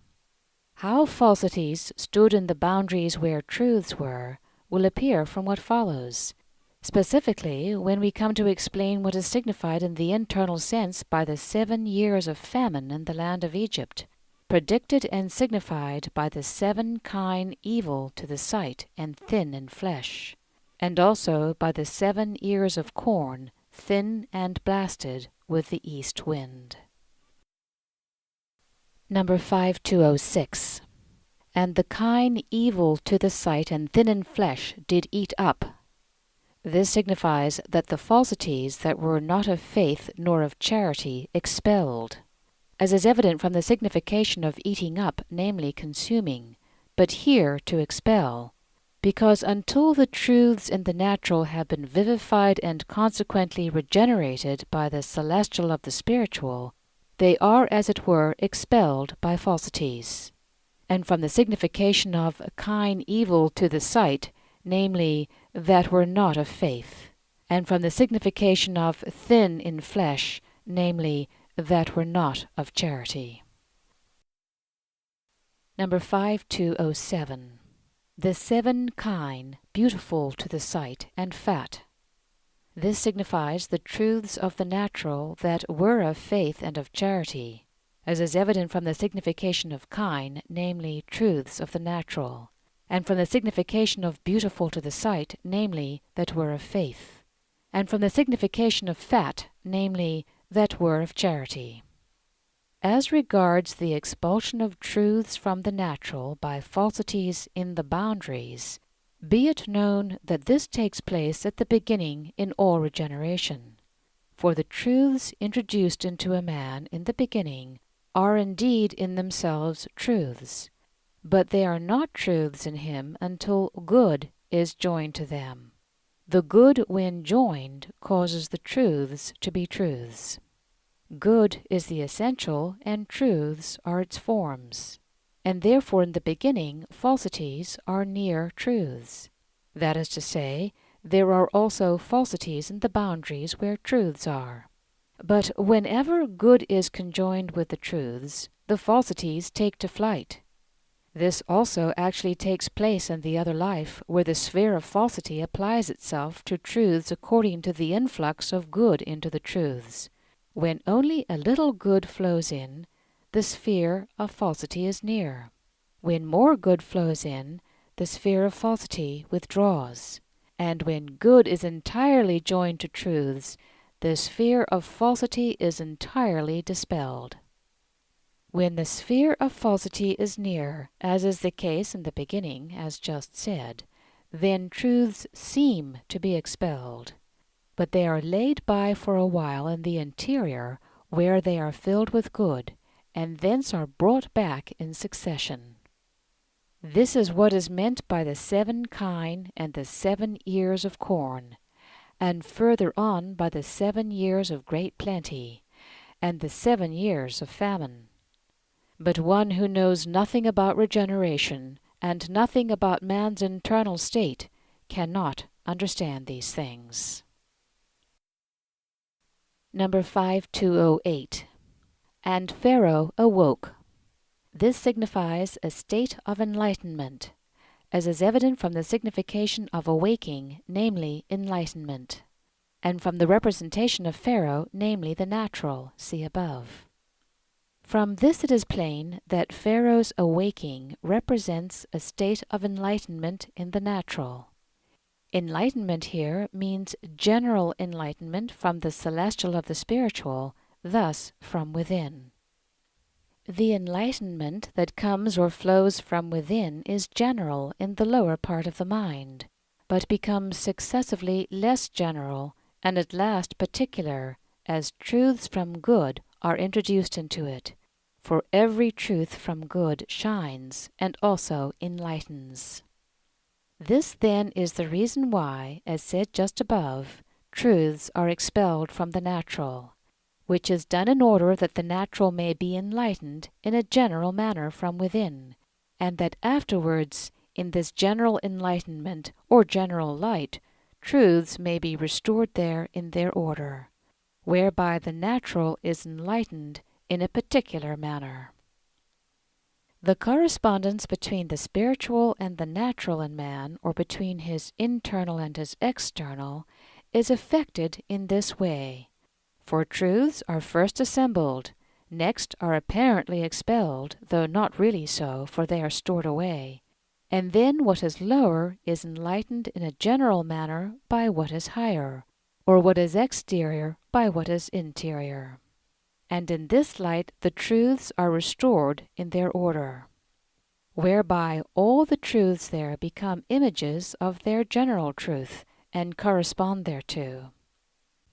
How falsities stood in the boundaries where truths were will appear from what follows, specifically when we come to explain what is signified in the internal sense by the 7 years of famine in the land of Egypt, predicted and signified by the 7 kine evil to the sight and thin in flesh, and also by the 7 ears of corn, thin and blasted with the east wind. Number 5206. And the kine evil to the sight and thin in flesh did eat up. This signifies that the falsities that were not of faith nor of charity expelled, as is evident from the signification of eating up, namely consuming, but here to expel, because until the truths in the natural have been vivified and consequently regenerated by the celestial of the spiritual, they are as it were expelled by falsities. And from the signification of kine evil to the sight, namely, that were not of faith, and from the signification of thin in flesh, namely, that were not of charity. Number 5207. The 7 kine, beautiful to the sight, and fat. This signifies the truths of the natural that were of faith and of charity, as is evident from the signification of kine, namely, truths of the natural, and from the signification of beautiful to the sight, namely, that were of faith, and from the signification of fat, namely, that were of charity. As regards the expulsion of truths from the natural by falsities in the boundaries, be it known that this takes place at the beginning in all regeneration. For the truths introduced into a man in the beginning are indeed in themselves truths, but they are not truths in him until good is joined to them. The good, when joined, causes the truths to be truths. Good is the essential, and truths are its forms, and therefore in the beginning falsities are near truths. That is to say, there are also falsities in the boundaries where truths are. But whenever good is conjoined with the truths, the falsities take to flight. This also actually takes place in the other life, where the sphere of falsity applies itself to truths according to the influx of good into the truths. When only a little good flows in, the sphere of falsity is near. When more good flows in, the sphere of falsity withdraws. And when good is entirely joined to truths, the sphere of falsity is entirely dispelled. When the sphere of falsity is near, as is the case in the beginning, as just said, then truths seem to be expelled, but they are laid by for a while in the interior, where they are filled with good, and thence are brought back in succession. This is what is meant by the 7 kine and the 7 ears of corn, and further on by the 7 years of great plenty, and the 7 years of famine. But one who knows nothing about regeneration, and nothing about man's internal state, cannot understand these things. Number 5208. And Pharaoh awoke. This signifies a state of enlightenment, as is evident from the signification of awaking, namely enlightenment, and from the representation of Pharaoh, namely the natural, see above. From this it is plain that Pharaoh's awaking represents a state of enlightenment in the natural. Enlightenment here means general enlightenment from the celestial of the spiritual, thus from within. The enlightenment that comes or flows from within is general in the lower part of the mind, but becomes successively less general and at last particular as truths from good are introduced into it, for every truth from good shines and also enlightens. This then is the reason why, as said just above, truths are expelled from the natural, which is done in order that the natural may be enlightened in a general manner from within, and that afterwards, in this general enlightenment or general light, truths may be restored there in their order, whereby the natural is enlightened in a particular manner. The correspondence between the spiritual and the natural in man, or between his internal and his external, is effected in this way. For truths are first assembled, next are apparently expelled, though not really so, for they are stored away, and then what is lower is enlightened in a general manner by what is higher, or what is exterior by what is interior. And in this light the truths are restored in their order, whereby all the truths there become images of their general truth, and correspond thereto.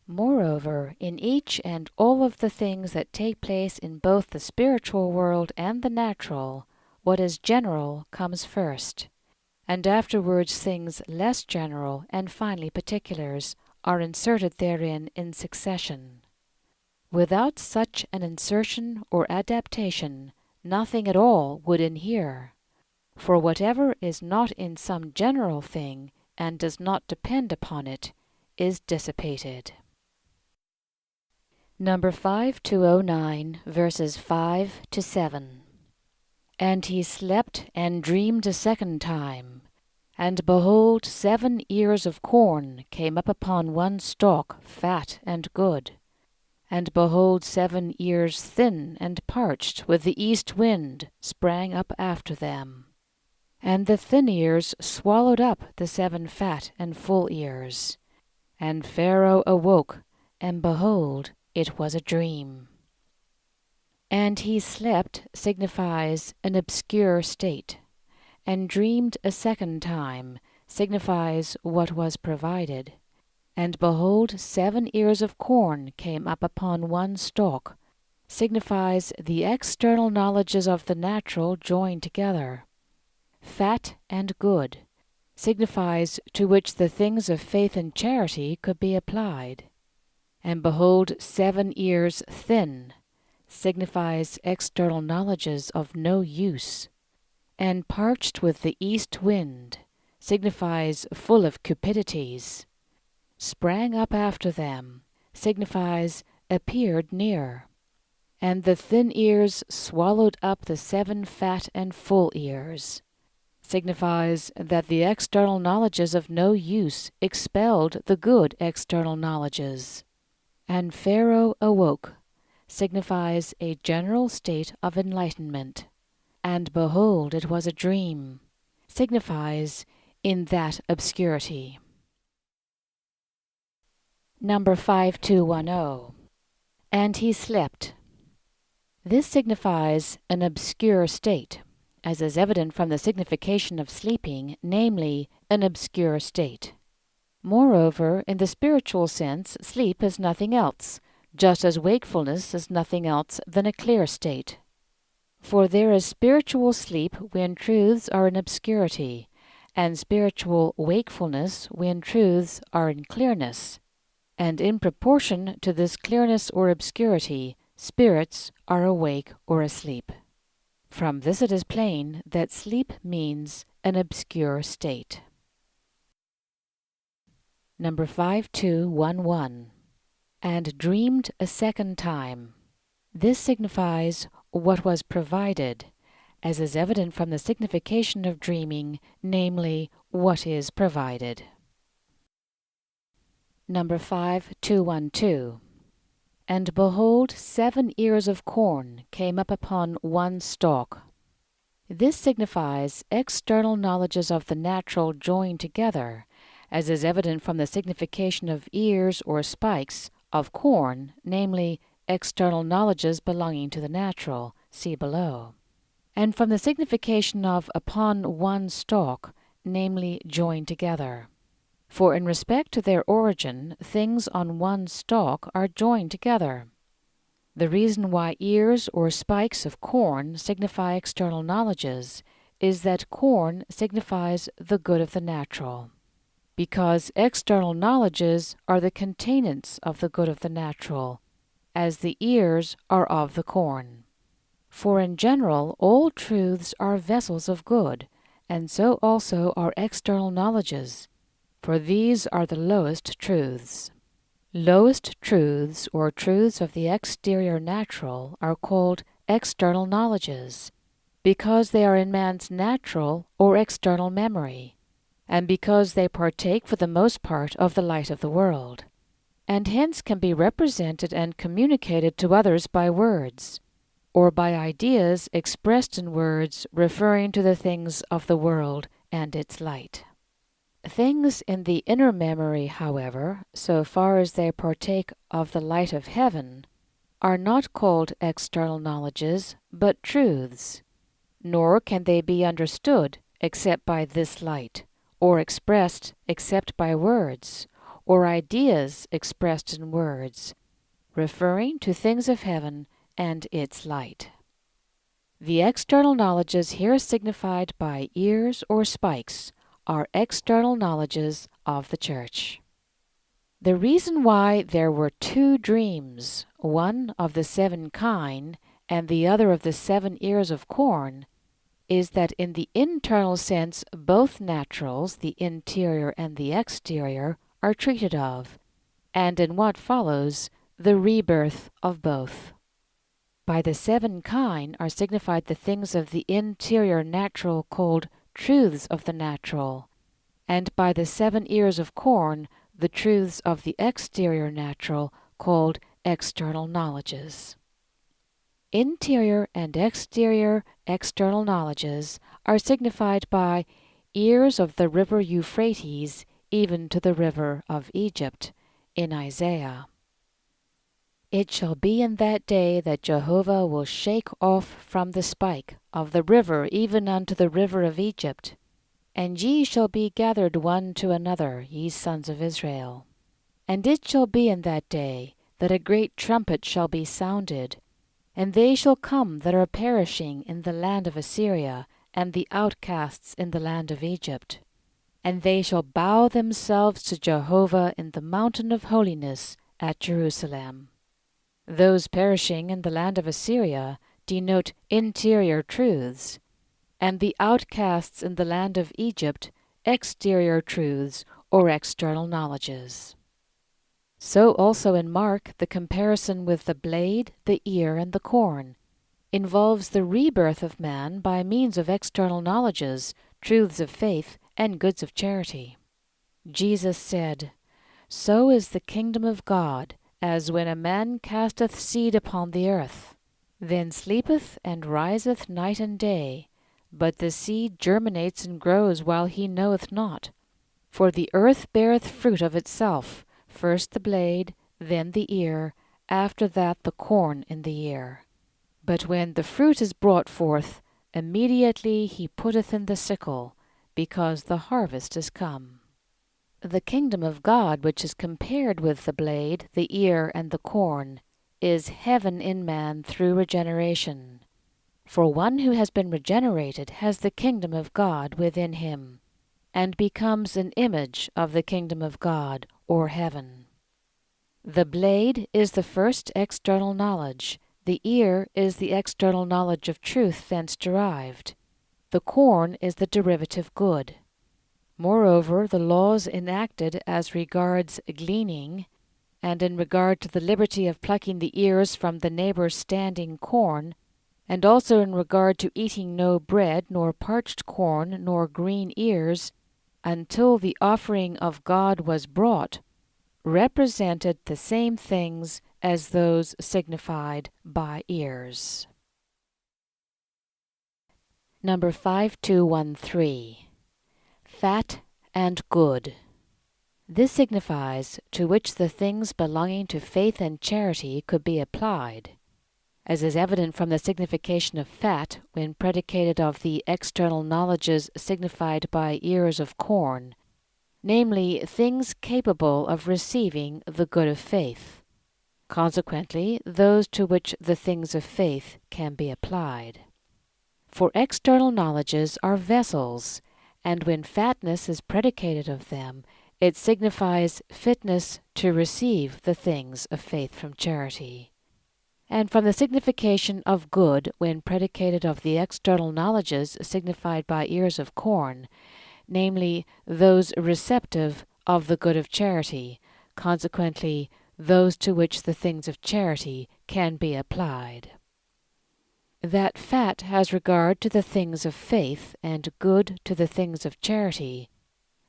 Moreover, in each and all of the things that take place in both the spiritual world and the natural, what is general comes first, and afterwards things less general and finally particulars are inserted therein in succession. Without such an insertion or adaptation, nothing at all would inhere. For whatever is not in some general thing, and does not depend upon it, is dissipated. Number 5209, verses 5 to 7. And he slept and dreamed a second time, and behold, 7 ears of corn came up upon one stalk, fat and good. And behold, 7 ears thin and parched with the east wind sprang up after them. And the thin ears swallowed up the 7 fat and full ears. And Pharaoh awoke, and behold, it was a dream. And he slept signifies an obscure state, and dreamed a second time signifies what was provided. And behold, 7 ears of corn came up upon one stalk, signifies the external knowledges of the natural joined together. Fat and good signifies to which the things of faith and charity could be applied. And behold, 7 ears thin signifies external knowledges of no use. And parched with the east wind signifies full of cupidities. Sprang up after them signifies appeared near. And the thin ears swallowed up the 7 fat and full ears signifies that the external knowledges of no use expelled the good external knowledges. And Pharaoh awoke signifies a general state of enlightenment. And behold, it was a dream signifies in that obscurity. Number 5210. And he slept. This signifies an obscure state, as is evident from the signification of sleeping, namely, an obscure state. Moreover, in the spiritual sense, sleep is nothing else, just as wakefulness is nothing else than a clear state. For there is spiritual sleep when truths are in obscurity, and spiritual wakefulness when truths are in clearness. And in proportion to this clearness or obscurity, spirits are awake or asleep. From this it is plain that sleep means an obscure state. Number 5211. And dreamed a second time. This signifies what was provided, as is evident from the signification of dreaming, namely, what is provided. Number 5212. And behold, 7 ears of corn came up upon one stalk. This signifies external knowledges of the natural joined together, as is evident from the signification of ears or spikes of corn, namely, external knowledges belonging to the natural, see below. And from the signification of upon one stalk, namely joined together. For in respect to their origin, things on one stalk are joined together. The reason why ears or spikes of corn signify external knowledges is that corn signifies the good of the natural, because external knowledges are the containants of the good of the natural, as the ears are of the corn. For in general all truths are vessels of good, and so also are external knowledges, for these are the lowest truths. Lowest truths, or truths of the exterior natural, are called external knowledges, because they are in man's natural or external memory, and because they partake for the most part of the light of the world, and hence can be represented and communicated to others by words, or by ideas expressed in words referring to the things of the world and its light. Things in the inner memory, however, so far as they partake of the light of heaven, are not called external knowledges, but truths, nor can they be understood except by this light, or expressed except by words, or ideas expressed in words, referring to things of heaven and its light. The external knowledges here signified by ears or spikes are external knowledges of the Church. The reason why there were two dreams, one of the 7 kine and the other of the 7 ears of corn, is that in the internal sense both naturals, the interior and the exterior, are treated of, and in what follows, the rebirth of both. By the 7 kine are signified the things of the interior natural called truths of the natural, and by the 7 ears of corn the truths of the exterior natural called external knowledges. Interior and exterior external knowledges are signified by ears of the river Euphrates even to the river of Egypt in Isaiah. It shall be in that day that Jehovah will shake off from the spike of the river even unto the river of Egypt, and ye shall be gathered one to another, ye sons of Israel. And it shall be in that day that a great trumpet shall be sounded, and they shall come that are perishing in the land of Assyria, and the outcasts in the land of Egypt. And they shall bow themselves to Jehovah in the mountain of holiness at Jerusalem. Those perishing in the land of Assyria denote interior truths, and the outcasts in the land of Egypt exterior truths or external knowledges. So also in Mark, the comparison with the blade, the ear, and the corn involves the rebirth of man by means of external knowledges, truths of faith, and goods of charity. Jesus said, "So is the kingdom of God, as when a man casteth seed upon the earth, then sleepeth and riseth night and day, but the seed germinates and grows while he knoweth not. For the earth beareth fruit of itself, first the blade, then the ear, after that the corn in the ear. But when the fruit is brought forth, immediately he putteth in the sickle, because the harvest is come." The kingdom of God, which is compared with the blade, the ear, and the corn, is heaven in man through regeneration. For one who has been regenerated has the kingdom of God within him, and becomes an image of the kingdom of God, or heaven. The blade is the first external knowledge, the ear is the external knowledge of truth thence derived, the corn is the derivative good. Moreover, the laws enacted as regards gleaning, and in regard to the liberty of plucking the ears from the neighbor's standing corn, and also in regard to eating no bread, nor parched corn, nor green ears, until the offering of God was brought, represented the same things as those signified by ears. Number 5213. Fat and good. This signifies to which the things belonging to faith and charity could be applied. as is evident from the signification of fat when predicated of the external knowledges signified by ears of corn, namely things capable of receiving the good of faith, consequently those to which the things of faith can be applied. For external knowledges are vessels, and when fatness is predicated of them, it signifies fitness to receive the things of faith from charity. And from the signification of good when predicated of the external knowledges signified by ears of corn, namely those receptive of the good of charity, consequently those to which the things of charity can be applied. That fat has regard to the things of faith and good to the things of charity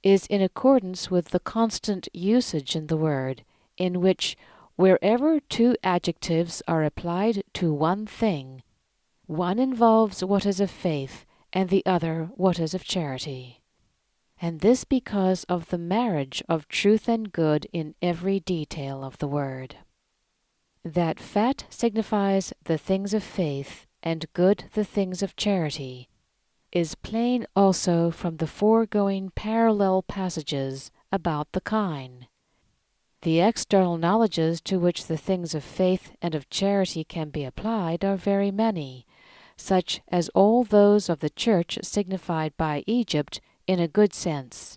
is in accordance with the constant usage in the word, in which, wherever two adjectives are applied to one thing, one involves what is of faith and the other what is of charity. And this because of the marriage of truth and good in every detail of the word. That fat signifies the things of faith and good the things of charity is plain also from the foregoing parallel passages about the kine. The external knowledges to which the things of faith and of charity can be applied are very many, such as all those of the Church signified by Egypt in a good sense,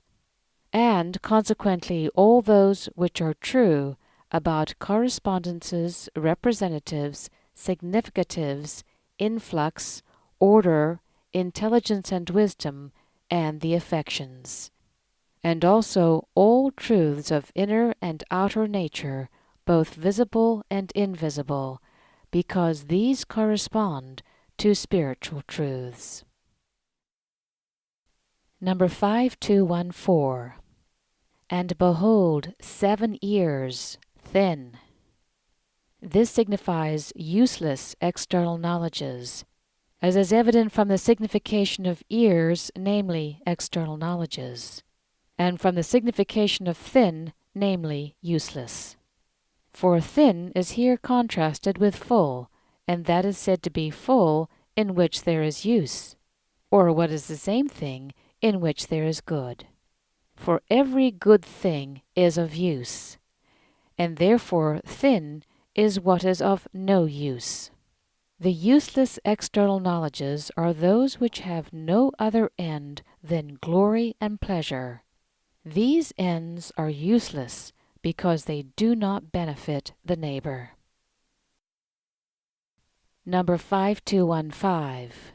and consequently all those which are true about correspondences, representatives, significatives, influx, order, intelligence and wisdom, and the affections, and also all truths of inner and outer nature, both visible and invisible, because these correspond to spiritual truths. Number 5214. And behold, 7 ears, thin. This signifies useless external knowledges, as is evident from the signification of ears, namely external knowledges, and from the signification of thin, namely useless. For thin is here contrasted with full, and that is said to be full in which there is use, or what is the same thing, in which there is good. For every good thing is of use, and therefore thin is what is of no use. The useless external knowledges are those which have no other end than glory and pleasure. These ends are useless because they do not benefit the neighbor. Number 5215.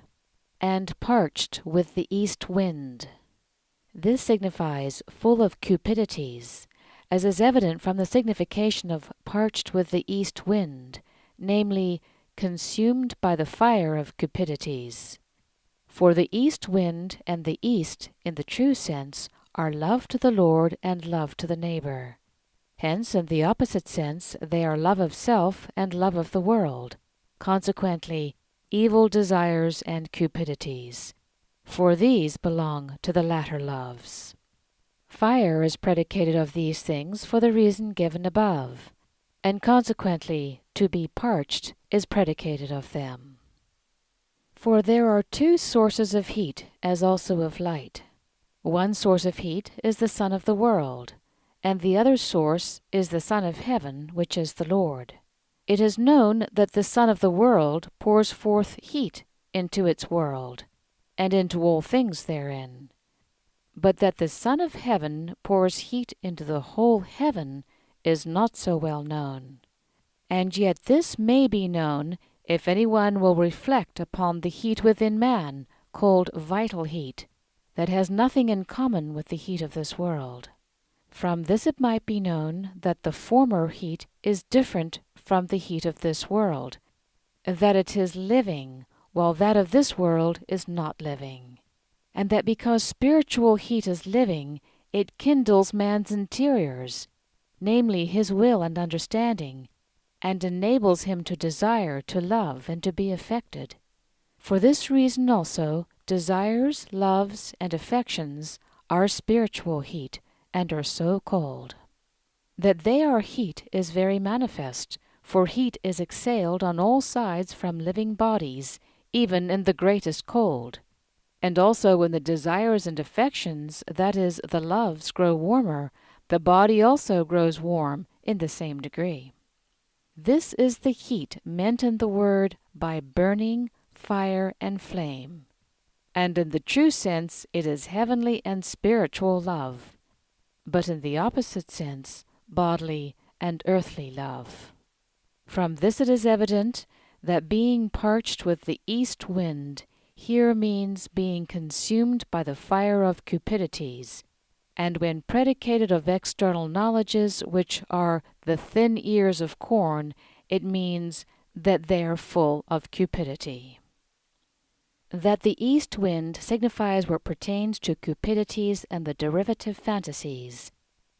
And parched with the east wind. This signifies full of cupidities, as is evident from the signification of parched with the east wind, namely, consumed by the fire of cupidities. For the east wind and the east, in the true sense, are love to the Lord and love to the neighbor. Hence, in the opposite sense, they are love of self and love of the world, consequently, evil desires and cupidities, for these belong to the latter loves. Fire is predicated of these things for the reason given above, and consequently to be parched is predicated of them. For there are 2 sources of heat as also of light. One source of heat is the sun of the world, and the other source is the Son of heaven, which is the Lord. It is known that the Son of the world pours forth heat into its world, and into all things therein. But that the Son of heaven pours heat into the whole heaven is not so well known. And yet this may be known if anyone will reflect upon the heat within man, called vital heat, that has nothing in common with the heat of this world. From this it might be known that the former heat is different from the heat of this world, that it is living, while that of this world is not living, and that because spiritual heat is living, it kindles man's interiors, namely his will and understanding, and enables him to desire, to love, and to be affected. For this reason also, desires, loves, and affections are spiritual heat, and are so called. That they are heat is very manifest, for heat is exhaled on all sides from living bodies, even in the greatest cold. And also when the desires and affections, that is, the loves, grow warmer, the body also grows warm in the same degree. This is the heat meant in the word by burning, fire, and flame. And in the true sense it is heavenly and spiritual love, but in the opposite sense, bodily and earthly love. From this it is evident that being parched with the east wind here means being consumed by the fire of cupidities, and when predicated of external knowledges which are the thin ears of corn, it means that they are full of cupidity. That the east wind signifies what pertains to cupidities and the derivative fantasies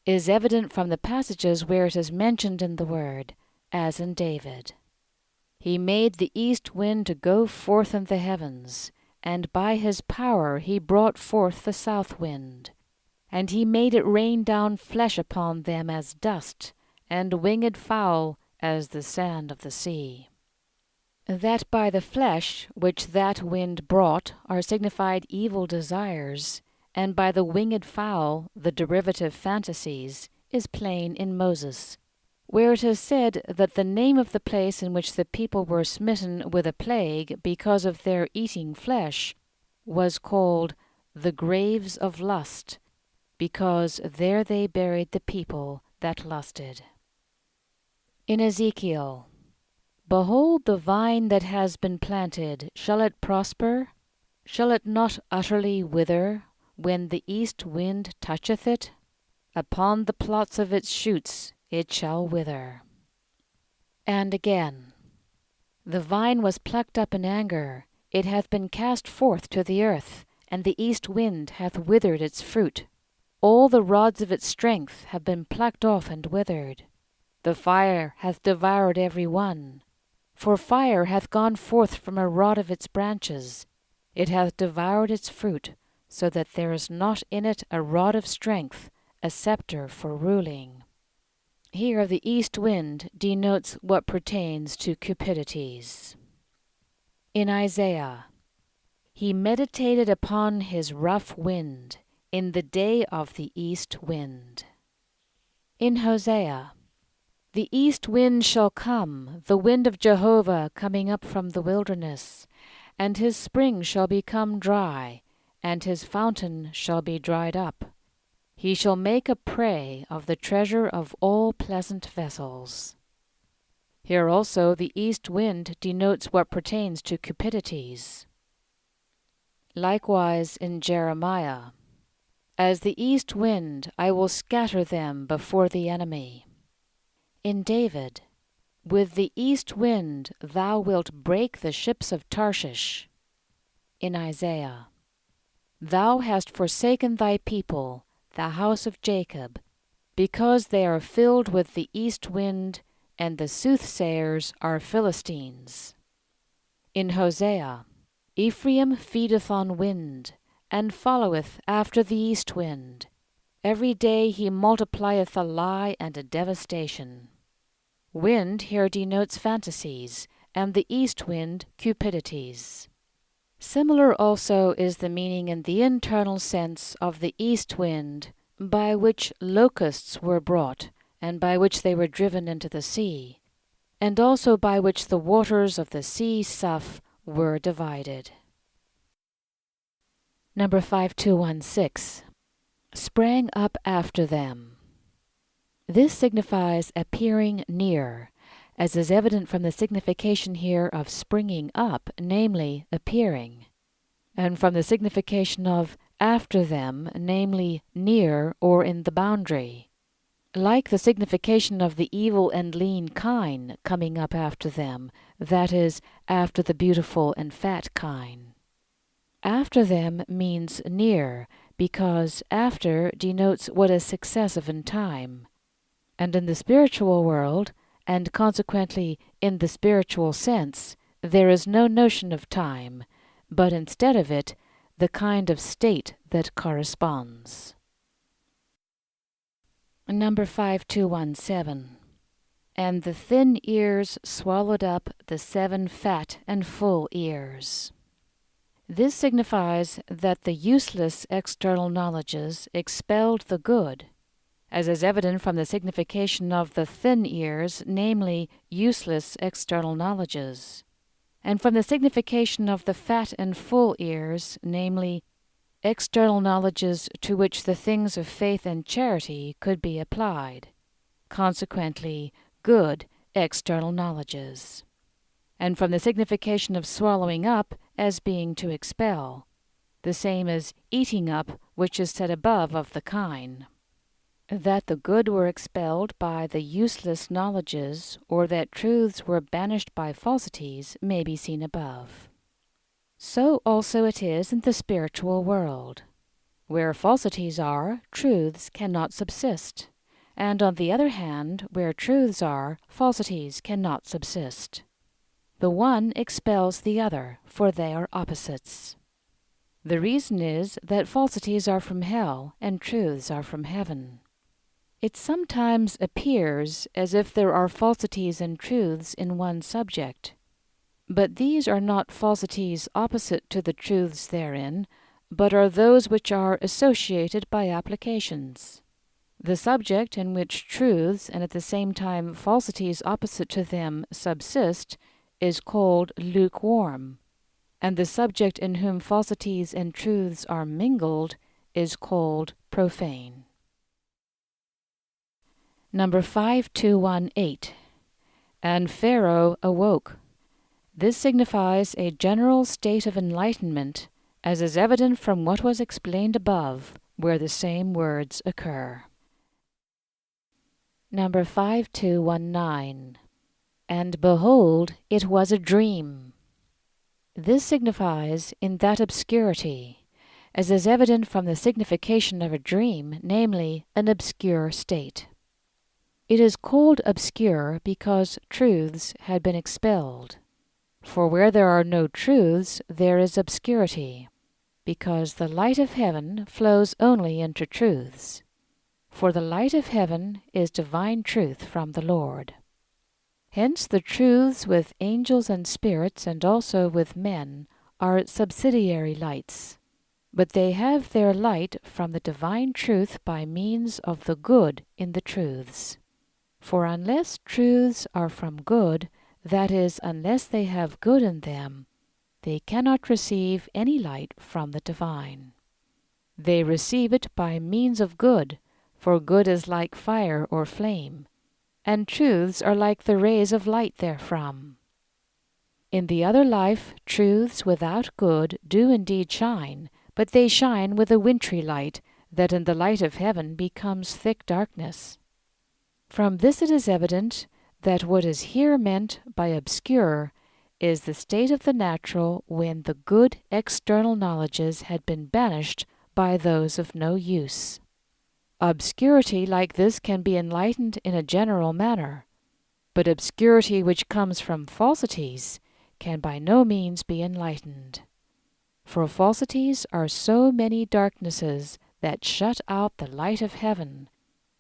is evident from the passages where it is mentioned in the word, as in David. He made the east wind to go forth in the heavens, and by his power he brought forth the south wind. And he made it rain down flesh upon them as dust, and winged fowl as the sand of the sea. That by the flesh which that wind brought are signified evil desires, and by the winged fowl the derivative fantasies, is plain in Moses, where it is said that the name of the place in which the people were smitten with a plague because of their eating flesh was called the graves of lust, because there they buried the people that lusted. In Ezekiel, behold, the vine that has been planted, shall it prosper? Shall it not utterly wither when the east wind toucheth it? Upon the plots of its shoots it shall wither. And again, the vine was plucked up in anger, it hath been cast forth to the earth, and the east wind hath withered its fruit. All the rods of its strength have been plucked off and withered. The fire hath devoured every one. For fire hath gone forth from a rod of its branches. It hath devoured its fruit, so that there is not in it a rod of strength, a scepter for ruling. Here the east wind denotes what pertains to cupidities. In Isaiah, he meditated upon his rough wind in the day of the east wind. In Hosea, the east wind shall come, the wind of Jehovah coming up from the wilderness, and his spring shall become dry, and his fountain shall be dried up. He shall make a prey of the treasure of all pleasant vessels. Here also the east wind denotes what pertains to cupidities. Likewise in Jeremiah, as the east wind I will scatter them before the enemy. In David, with the east wind thou wilt break the ships of Tarshish. In Isaiah, thou hast forsaken thy people, the house of Jacob, because they are filled with the east wind, and the soothsayers are Philistines. In Hosea, Ephraim feedeth on wind, and followeth after the east wind. Every day he multiplieth a lie and a devastation. Wind here denotes fantasies, and the east wind cupidities. Similar also is the meaning in the internal sense of the east wind, by which locusts were brought, and by which they were driven into the sea, and also by which the waters of the sea Suph were divided. Number 5216. Sprang up after them. This signifies appearing near, as is evident from the signification here of springing up, namely appearing, and from the signification of after them, namely near or in the boundary, like the signification of the evil and lean kine coming up after them, that is, after the beautiful and fat kine. After them means near, because after denotes what is successive in time. And in the spiritual world, and consequently in the spiritual sense, there is no notion of time, but instead of it, the kind of state that corresponds. Number 5217. and the thin ears swallowed up the 7 fat and full ears. This signifies that the useless external knowledges expelled the good, as is evident from the signification of the thin ears, namely, useless external knowledges, and from the signification of the fat and full ears, namely, external knowledges to which the things of faith and charity could be applied, consequently, good external knowledges, and from the signification of swallowing up as being to expel, the same as eating up, which is said above of the kine. That the good were expelled by the useless knowledges, or that truths were banished by falsities, may be seen above. So also it is in the spiritual world. Where falsities are, truths cannot subsist, and on the other hand, where truths are, falsities cannot subsist. The one expels the other, for they are opposites. The reason is that falsities are from hell, and truths are from heaven. It sometimes appears as if there are falsities and truths in one subject, but these are not falsities opposite to the truths therein, but are those which are associated by applications. The subject in which truths and at the same time falsities opposite to them subsist is called lukewarm, and the subject in whom falsities and truths are mingled is called profane. Number 5218. And Pharaoh awoke. This signifies a general state of enlightenment, as is evident from what was explained above, where the same words occur. Number 5219. And behold, it was a dream. This signifies in that obscurity, as is evident from the signification of a dream, namely, an obscure state. It is called obscure because truths had been expelled. For where there are no truths, there is obscurity, because the light of heaven flows only into truths. For the light of heaven is divine truth from the Lord. Hence the truths with angels and spirits, and also with men, are subsidiary lights, but they have their light from the divine truth by means of the good in the truths. For unless truths are from good, that is, unless they have good in them, they cannot receive any light from the divine. They receive it by means of good, for good is like fire or flame, and truths are like the rays of light therefrom. In the other life, truths without good do indeed shine, but they shine with a wintry light, that in the light of heaven becomes thick darkness. From this it is evident that what is here meant by obscure is the state of the natural when the good external knowledges had been banished by those of no use. Obscurity like this can be enlightened in a general manner, but obscurity which comes from falsities can by no means be enlightened. For falsities are so many darknesses that shut out the light of heaven,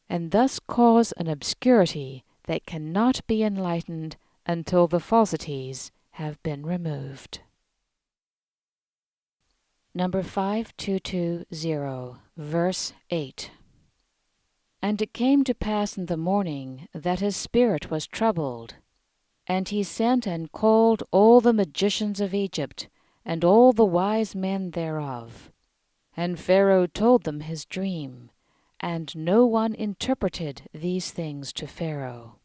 and thus cause an obscurity that cannot be enlightened until the falsities have been removed. Number 5220, verse 8. And it came to pass in the morning that his spirit was troubled, and he sent and called all the magicians of Egypt, and all the wise men thereof. And Pharaoh told them his dream, and no one interpreted these things to Pharaoh.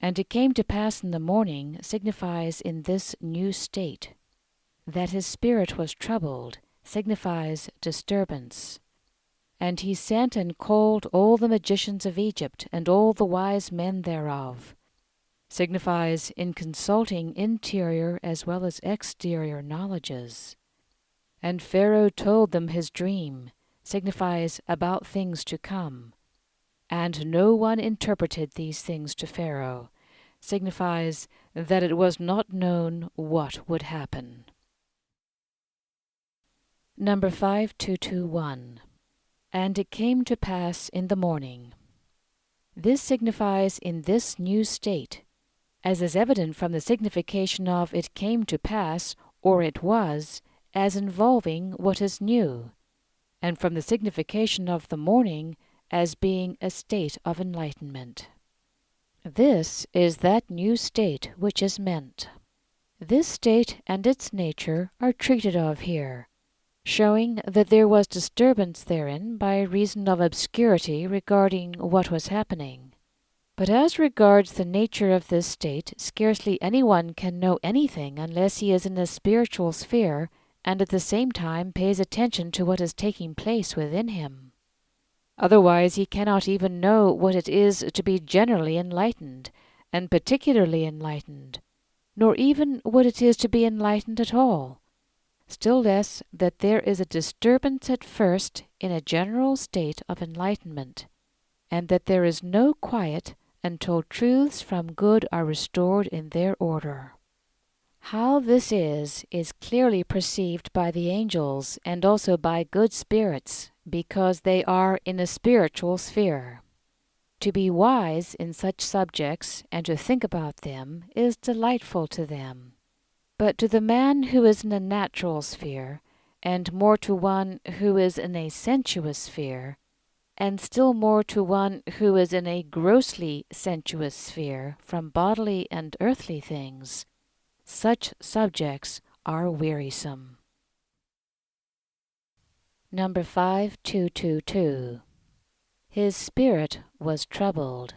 And it came to pass in the morning signifies in this new state. That his spirit was troubled signifies disturbance. And he sent and called all the magicians of Egypt, and all the wise men thereof, signifies in consulting interior as well as exterior knowledges. And Pharaoh told them his dream, signifies about things to come. And no one interpreted these things to Pharaoh, signifies that it was not known what would happen. Number 5221. And it came to pass in the morning. This signifies in this new state, as is evident from the signification of it came to pass, or it was, as involving what is new, and from the signification of the morning as being a state of enlightenment. This is that new state which is meant. This state and its nature are treated of here, showing that there was disturbance therein by reason of obscurity regarding what was happening. But as regards the nature of this state, scarcely anyone can know anything unless he is in a spiritual sphere and at the same time pays attention to what is taking place within him. Otherwise he cannot even know what it is to be generally enlightened, and particularly enlightened, nor even what it is to be enlightened at all, still less that there is a disturbance at first in a general state of enlightenment, and that there is no quiet until truths from good are restored in their order. How this is clearly perceived by the angels and also by good spirits, because they are in a spiritual sphere. To be wise in such subjects and to think about them is delightful to them. But to the man who is in a natural sphere, and more to one who is in a sensuous sphere, and still more to one who is in a grossly sensuous sphere from bodily and earthly things, such subjects are wearisome. Number 5222. His spirit was troubled.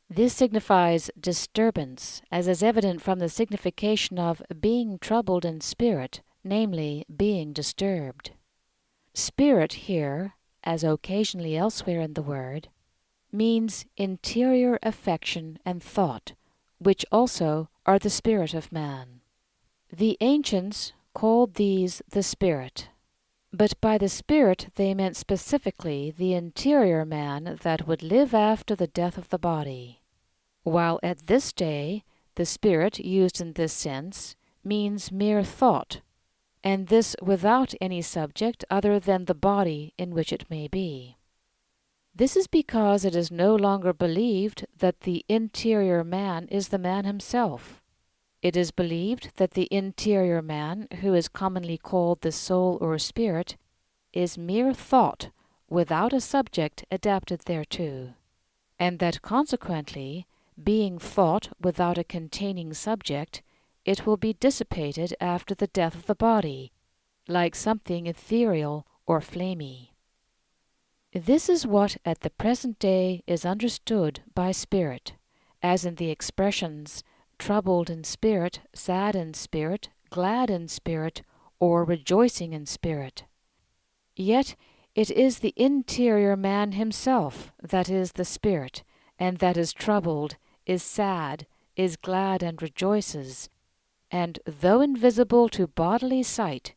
This signifies disturbance, as is evident from the signification of being troubled in spirit, namely, being disturbed. Spirit here, as occasionally elsewhere in the word, means interior affection and thought, which also are the spirit of man. The ancients called these the spirit, but by the spirit they meant specifically the interior man that would live after the death of the body, while at this day the spirit used in this sense means mere thought, and this without any subject other than the body in which it may be. This is because it is no longer believed that the interior man is the man himself. It is believed that the interior man, who is commonly called the soul or spirit, is mere thought without a subject adapted thereto, and that consequently, being thought without a containing subject, it will be dissipated after the death of the body, like something ethereal or flamy. This is what at the present day is understood by spirit, as in the expressions troubled in spirit, sad in spirit, glad in spirit, or rejoicing in spirit. Yet it is the interior man himself that is the spirit, and that is troubled, is sad, is glad and rejoices, and though invisible to bodily sight,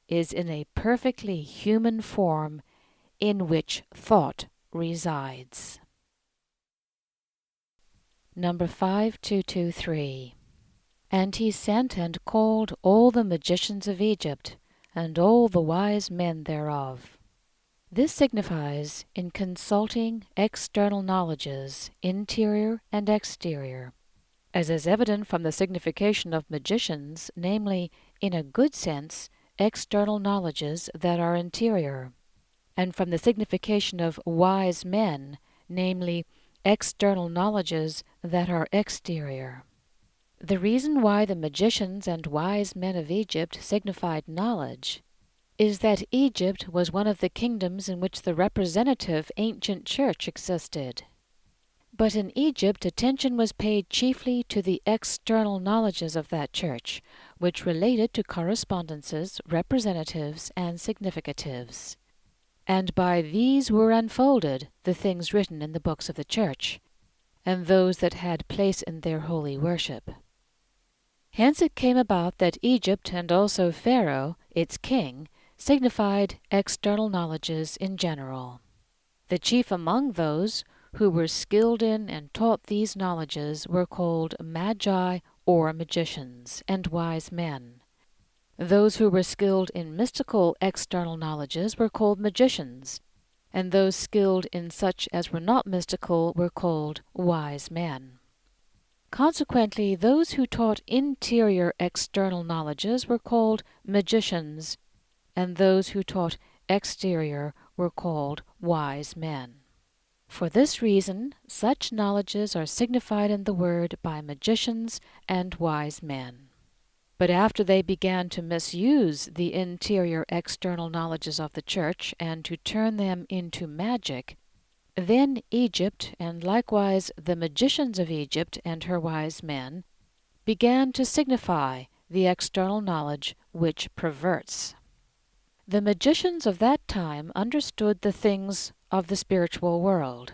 is in a perfectly human form in which thought resides. Number 5223. And he sent and called all the magicians of Egypt, and all the wise men thereof. This signifies in consulting external knowledges, interior and exterior, as is evident from the signification of magicians, namely, in a good sense, external knowledges that are interior, and from the signification of wise men, namely, external knowledges that are exterior. The reason why the magicians and wise men of Egypt signified knowledge is that Egypt was one of the kingdoms in which the representative ancient church existed. But in Egypt attention was paid chiefly to the external knowledges of that church, which related to correspondences, representatives, and significatives. And by these were unfolded the things written in the books of the church, and those that had place in their holy worship. Hence it came about that Egypt and also Pharaoh, its king, signified external knowledges in general. The chief among those who were skilled in and taught these knowledges were called magi or magicians, and wise men. Those who were skilled in mystical external knowledges were called magicians, and those skilled in such as were not mystical were called wise men. Consequently, those who taught interior external knowledges were called magicians, and those who taught exterior were called wise men. For this reason, such knowledges are signified in the word by magicians and wise men. But after they began to misuse the interior external knowledges of the Church and to turn them into magic, then Egypt, and likewise the magicians of Egypt and her wise men, began to signify the external knowledge which perverts. The magicians of that time understood the things of the spiritual world,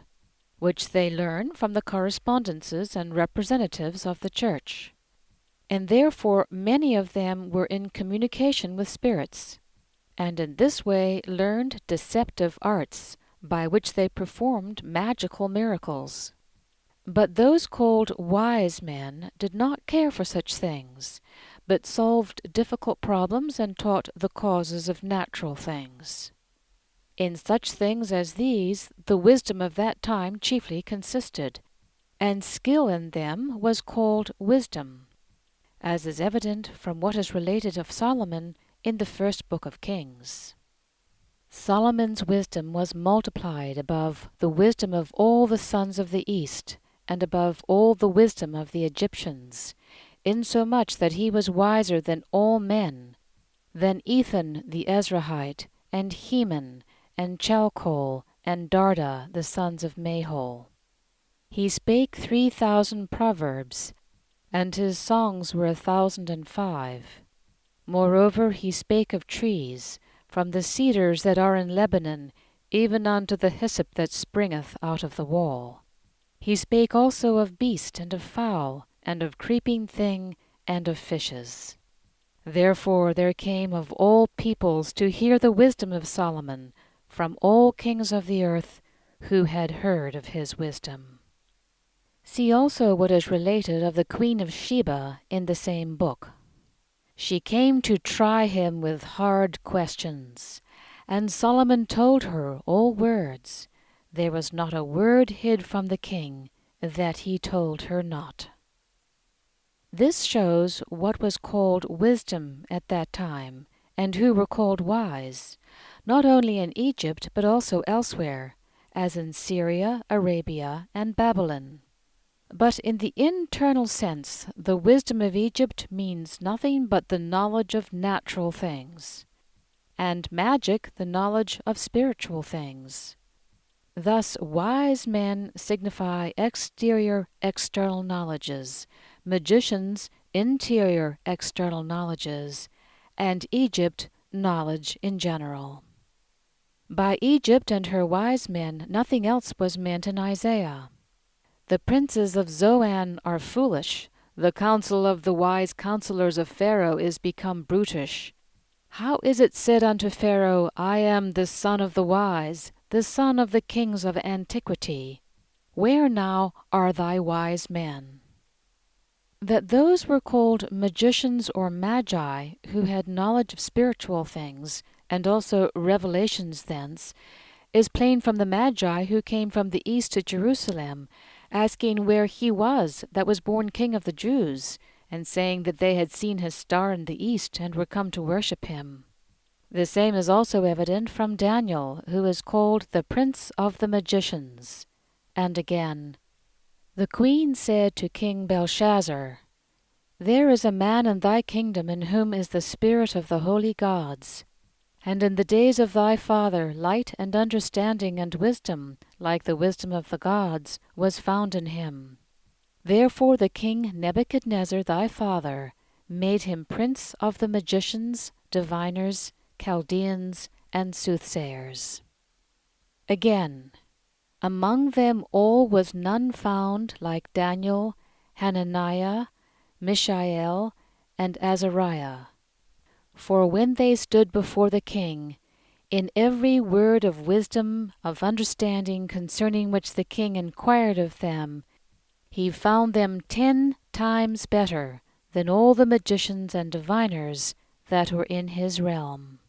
which they learn from the correspondences and representatives of the Church, and therefore many of them were in communication with spirits, and in this way learned deceptive arts, by which they performed magical miracles. But those called wise men did not care for such things, but solved difficult problems and taught the causes of natural things. In such things as these the wisdom of that time chiefly consisted, and skill in them was called wisdom, as is evident from what is related of Solomon in the first book of Kings. Solomon's wisdom was multiplied above the wisdom of all the sons of the east, and above all the wisdom of the Egyptians, insomuch that he was wiser than all men, than Ethan the Ezrahite, and Heman, and Chalcol, and Darda the sons of Mahol. He spake 3,000 proverbs, and his songs were 1,005. Moreover he spake of trees, from the cedars that are in Lebanon, even unto the hyssop that springeth out of the wall. He spake also of beast and of fowl, and of creeping thing, and of fishes. Therefore there came of all peoples to hear the wisdom of Solomon, from all kings of the earth, who had heard of his wisdom. See also what is related of the Queen of Sheba in the same book. She came to try him with hard questions, and Solomon told her all words. There was not a word hid from the king that he told her not. This shows what was called wisdom at that time, and who were called wise, not only in Egypt but also elsewhere, as in Syria, Arabia, and Babylon. But in the internal sense, the wisdom of Egypt means nothing but the knowledge of natural things, and magic the knowledge of spiritual things. Thus wise men signify exterior external knowledges, magicians interior external knowledges, and Egypt knowledge in general. By Egypt and her wise men nothing else was meant in Isaiah. The princes of Zoan are foolish, the counsel of the wise counselors of Pharaoh is become brutish. How is it said unto Pharaoh, I am the son of the wise, the son of the kings of antiquity? Where now are thy wise men? That those were called magicians or magi, who had knowledge of spiritual things, and also revelations thence, is plain from the magi who came from the east to Jerusalem, asking where he was that was born King of the Jews, and saying that they had seen his star in the east, and were come to worship him. The same is also evident from Daniel, who is called the Prince of the Magicians. And again, the queen said to King Belshazzar, There is a man in thy kingdom in whom is the spirit of the holy gods. And in the days of thy father light and understanding and wisdom, like the wisdom of the gods, was found in him. Therefore the king Nebuchadnezzar thy father made him prince of the magicians, diviners, Chaldeans, and soothsayers. Again, among them all was none found like Daniel, Hananiah, Mishael, and Azariah. For when they stood before the king, in every word of wisdom, of understanding concerning which the king inquired of them, he found them 10 times better than all the magicians and diviners that were in his realm.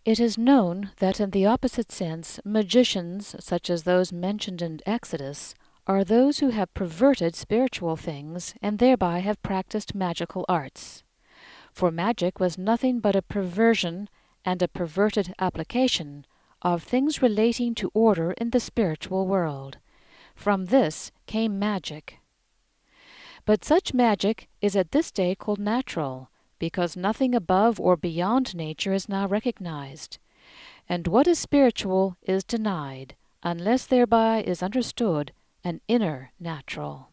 It is known that in the opposite sense, magicians, such as those mentioned in Exodus, are those who have perverted spiritual things and thereby have practiced magical arts. For magic was nothing but a perversion and a perverted application of things relating to order in the spiritual world. From this came magic. But such magic is at this day called natural, because nothing above or beyond nature is now recognized, and what is spiritual is denied, unless thereby is understood an inner natural.